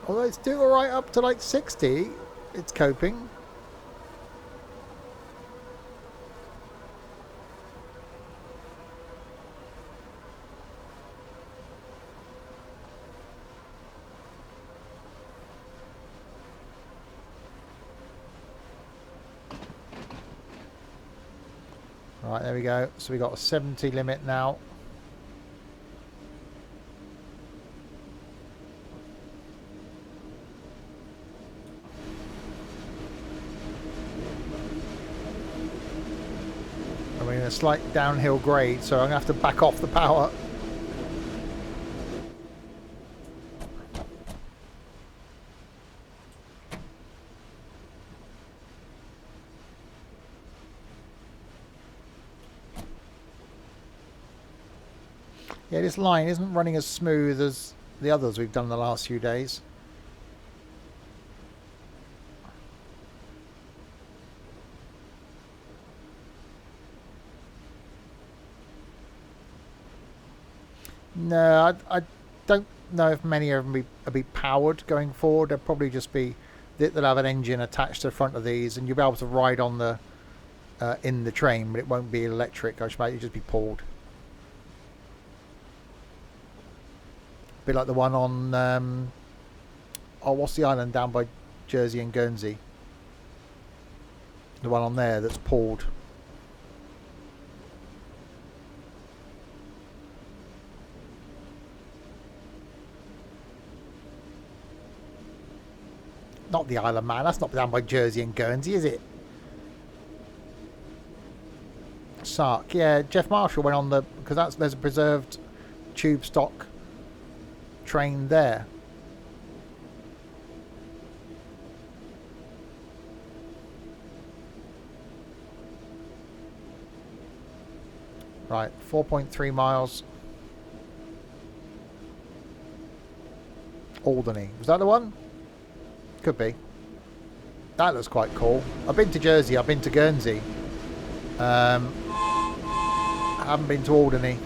Although it's doing alright up to like 60, it's coping. Right, there we go. So we got a 70 limit now. We're in a slight downhill grade, so I'm going to have to back off the power. Yeah, this line isn't running as smooth as the others we've done the last few days. No, I don't know if many of them will be powered going forward. They'll probably just be, they'll have an engine attached to the front of these, and you'll be able to ride on the in the train, but it won't be electric. I should imagine it'll just be pulled. A bit like the one on oh, what's the island down by Jersey and Guernsey? The one on there that's pulled. Not the Isle of Man. That's not down by Jersey and Guernsey, is it? Sark. Yeah, Jeff Marshall went on the, because there's a preserved tube stock train there. Right, 4.3 miles. Alderney. Was that the one? Could be. That looks quite cool. I've been to Jersey. I've been to Guernsey. I haven't been to Alderney.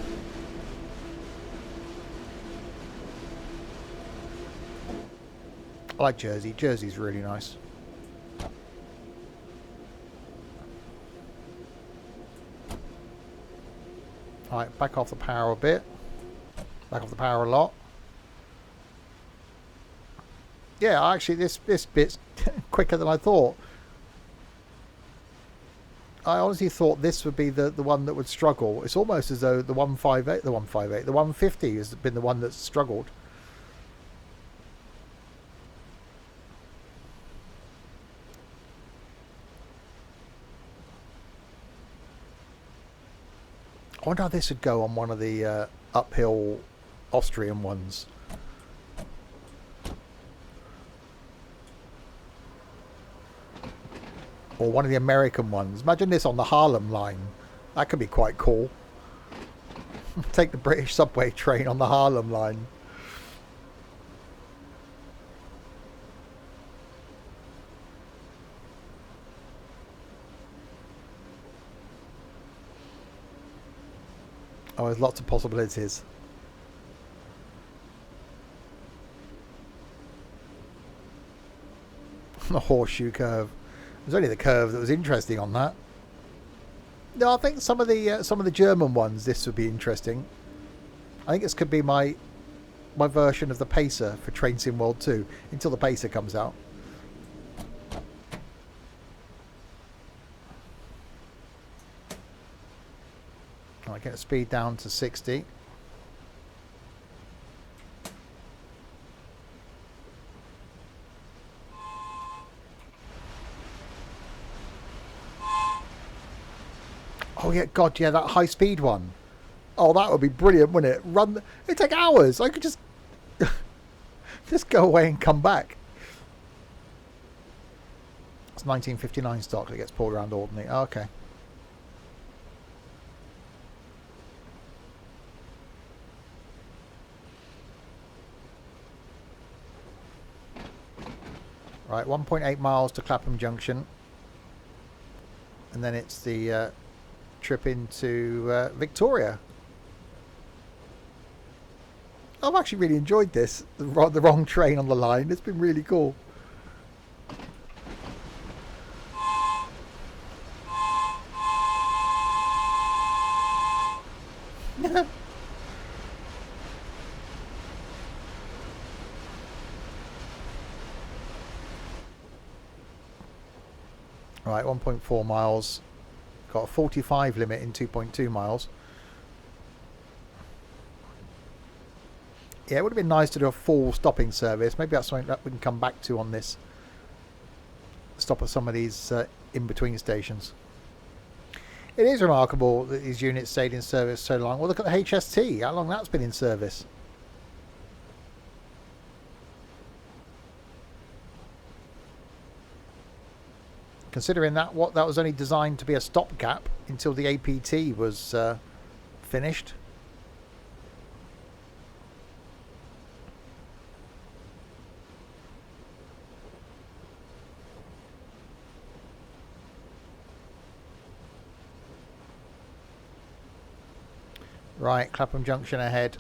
I like Jersey. Jersey's really nice. Alright, back off the power a bit. Back off the power a lot. Yeah, actually this bit's quicker than I thought. I honestly thought this would be the one that would struggle. It's almost as though the 150 has been the one that's struggled. I wonder how this would go on one of the uphill Austrian ones. Or one of the American ones. Imagine this on the Harlem line. That could be quite cool. Take the British subway train on the Harlem line. Oh, there's lots of possibilities. The horseshoe curve. It was only the curve that was interesting on that. No, I think some of the German ones, this would be interesting. I think this could be my version of the Pacer for Train Sim World 2 until the Pacer comes out. I get the speed down to 60. Oh yeah, God, yeah, that high speed one. Oh, that would be brilliant, wouldn't it? It'd take hours. I could just just go away and come back. It's 1959 stock that gets pulled around Alderney. Oh, okay. Right, 1.8 miles to Clapham Junction. And then it's the trip into Victoria. I've actually really enjoyed this. The wrong train on the line. It's been really cool. Right, 1.4 miles. Got a 45 limit in 2.2 miles. Yeah, it would have been nice to do a full stopping service. Maybe that's something that we can come back to on this. Stop at some of these in-between stations. It is remarkable that these units stayed in service so long. Well, look at the HST. How long that's been in service. Considering that was only designed to be a stopgap until the APT was finished. Right, Clapham Junction ahead.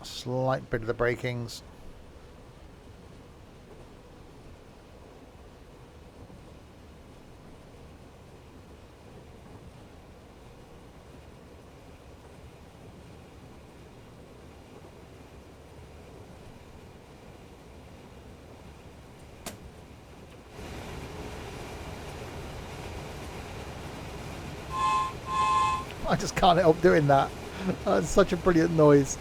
Slight bit of the brakings. I just can't help doing that. It's such a brilliant noise.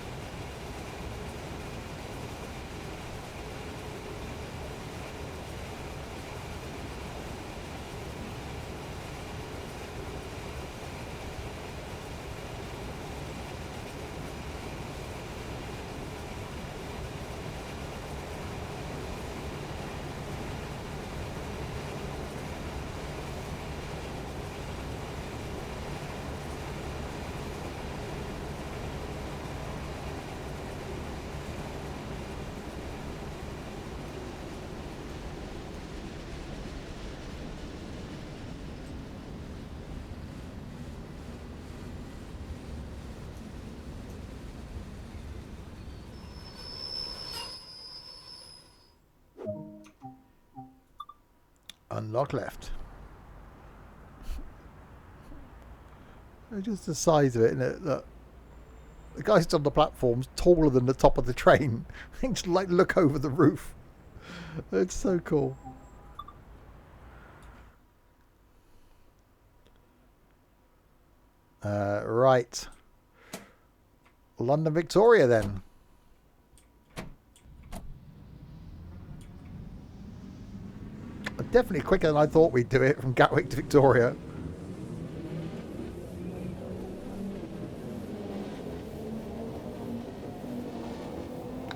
Unlock left. Just the size of it, isn't it? Look. The guys on the platform's taller than the top of the train. They just like look over the roof. It's so cool. Right. London Victoria then. Definitely quicker than I thought we'd do it from Gatwick to Victoria.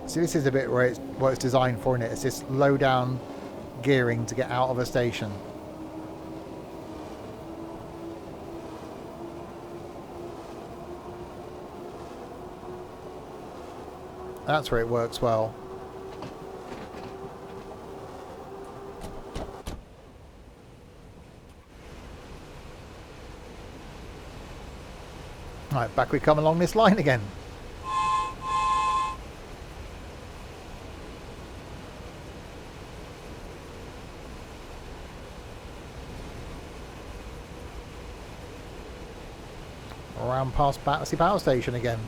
See, this is a bit where it's designed for, isn't it? It's this low down gearing to get out of a station. That's where it works well. Right, back we come along this line again. Around past Battersea Power Station again.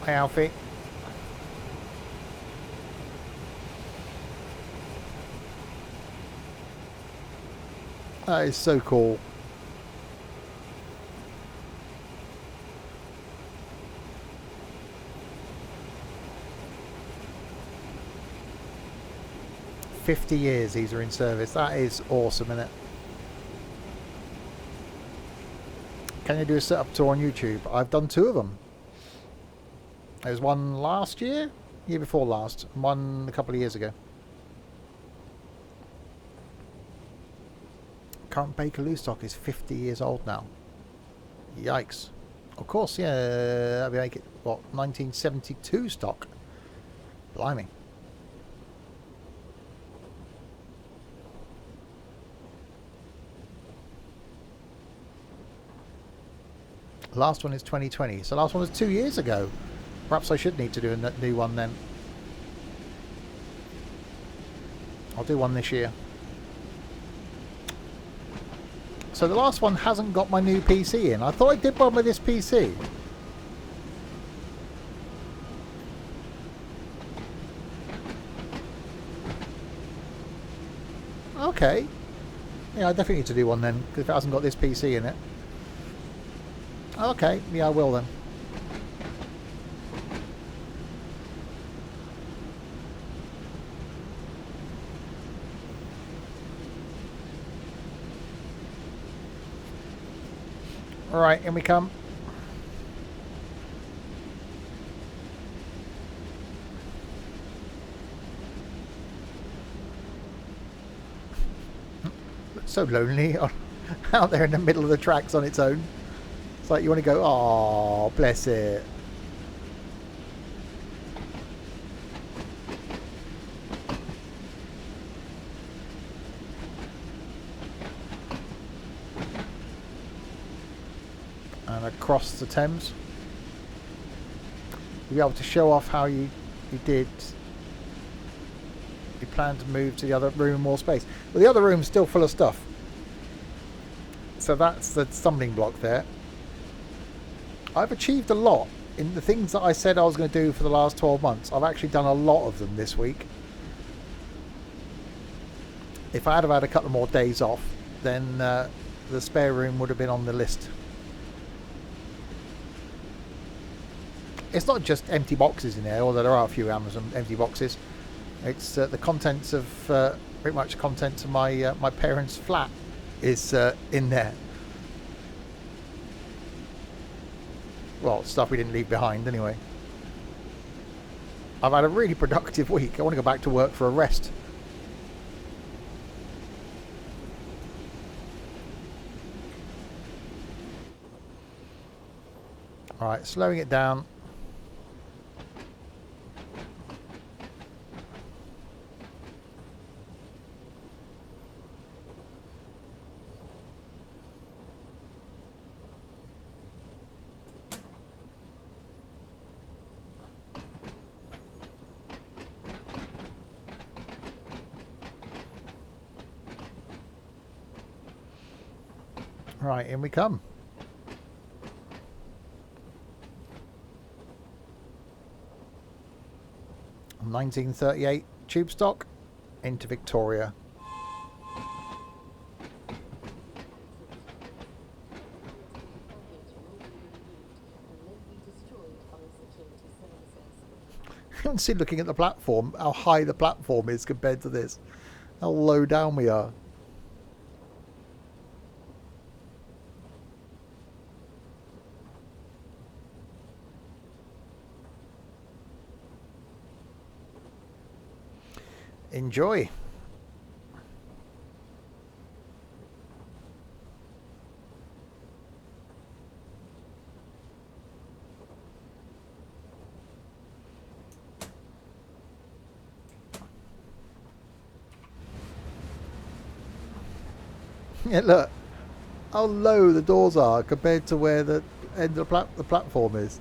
Hey Alfie. That is so cool. "50 years these are in service." That is awesome, isn't it? Can you do a setup tour on YouTube? I've done 2 of them. There was one last year before last, and one a couple of years ago. Current Bakerloo stock is 50 years old now. Yikes. Of course, yeah, that would make it, what, 1972 stock? Blimey. Last one is 2020, so last one was 2 years ago. Perhaps I should need to do a new one then. I'll do one this year. So the last one hasn't got my new PC in. I thought I did one with this PC. Okay. Yeah, I definitely need to do one then, because if it hasn't got this PC in it. Okay, yeah, I will then. Alright, in we come. It's so lonely out there in the middle of the tracks on its own. It's like you want to go, oh, bless it. And across the Thames. You'll be able to show off how you did. You plan to move to the other room, more space. Well, the other room's still full of stuff. So that's the stumbling block there. I've achieved a lot in the things that I said I was going to do for the last 12 months. I've actually done a lot of them this week. If I had have had a couple more days off, then the spare room would have been on the list. It's not just empty boxes in there, although there are a few Amazon empty boxes. It's the contents of pretty much contents of my my parents' flat is in there. Well, stuff we didn't leave behind anyway. I've had a really productive week. I want to go back to work for a rest. Right, slowing it down. Right, in we come. (1938) tube stock into Victoria. You can see, looking at the platform, how high the platform is compared to this. How low down we are. Enjoy. Yeah, look how low the doors are compared to where the end of the platform is.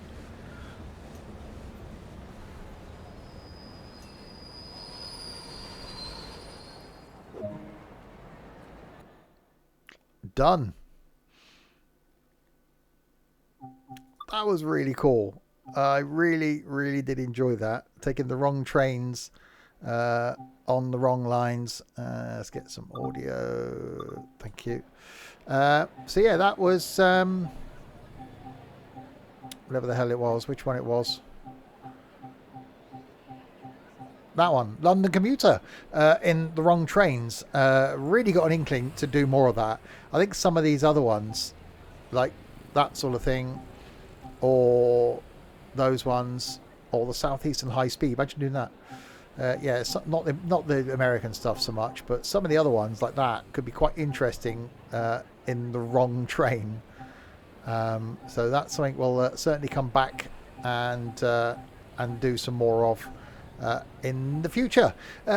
Done. That was really cool. I really did enjoy that. Taking the wrong trains on the wrong lines. Let's get some audio. Thank you. So yeah, that was whatever the hell it was. Which one it was? That one, London Commuter, in the wrong trains. Really got an inkling to do more of that. I think some of these other ones, like that sort of thing, or those ones, or the Southeastern High Speed. Imagine doing that. Yeah, it's not the American stuff so much, but some of the other ones like that could be quite interesting in the wrong train. So that's something we'll certainly come back and do some more of in the future.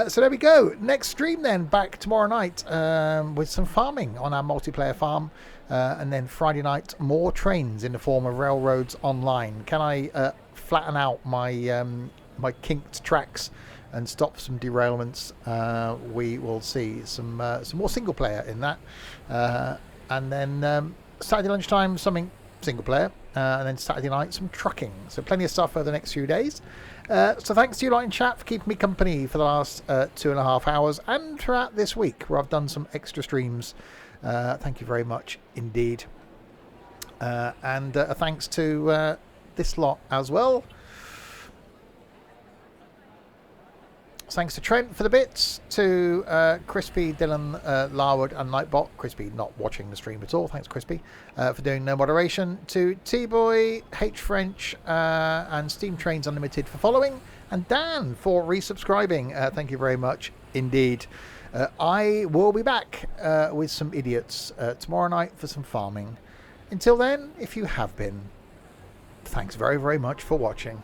So there we go. Next stream then, back tomorrow night with some farming on our multiplayer farm, and then Friday night more trains in the form of railroads online. Can I flatten out my my kinked tracks and stop some derailments? We will see some more single player in that, and then Saturday lunchtime something single player, and then Saturday night some trucking. So plenty of stuff over the next few days. So thanks to you lot in chat for keeping me company for the last 2.5 hours and throughout this week where I've done some extra streams. Thank you very much indeed. And a thanks to this lot as well. Thanks to Trent for the bits, to Crispy, Dylan, Larwood and Nightbot. Crispy not watching the stream at all. Thanks, Crispy, for doing no moderation. To T-Boy, H French, and Steam Trains Unlimited for following. And Dan for resubscribing. Thank you very much indeed. I will be back with some idiots tomorrow night for some farming. Until then, if you have been, thanks very much for watching.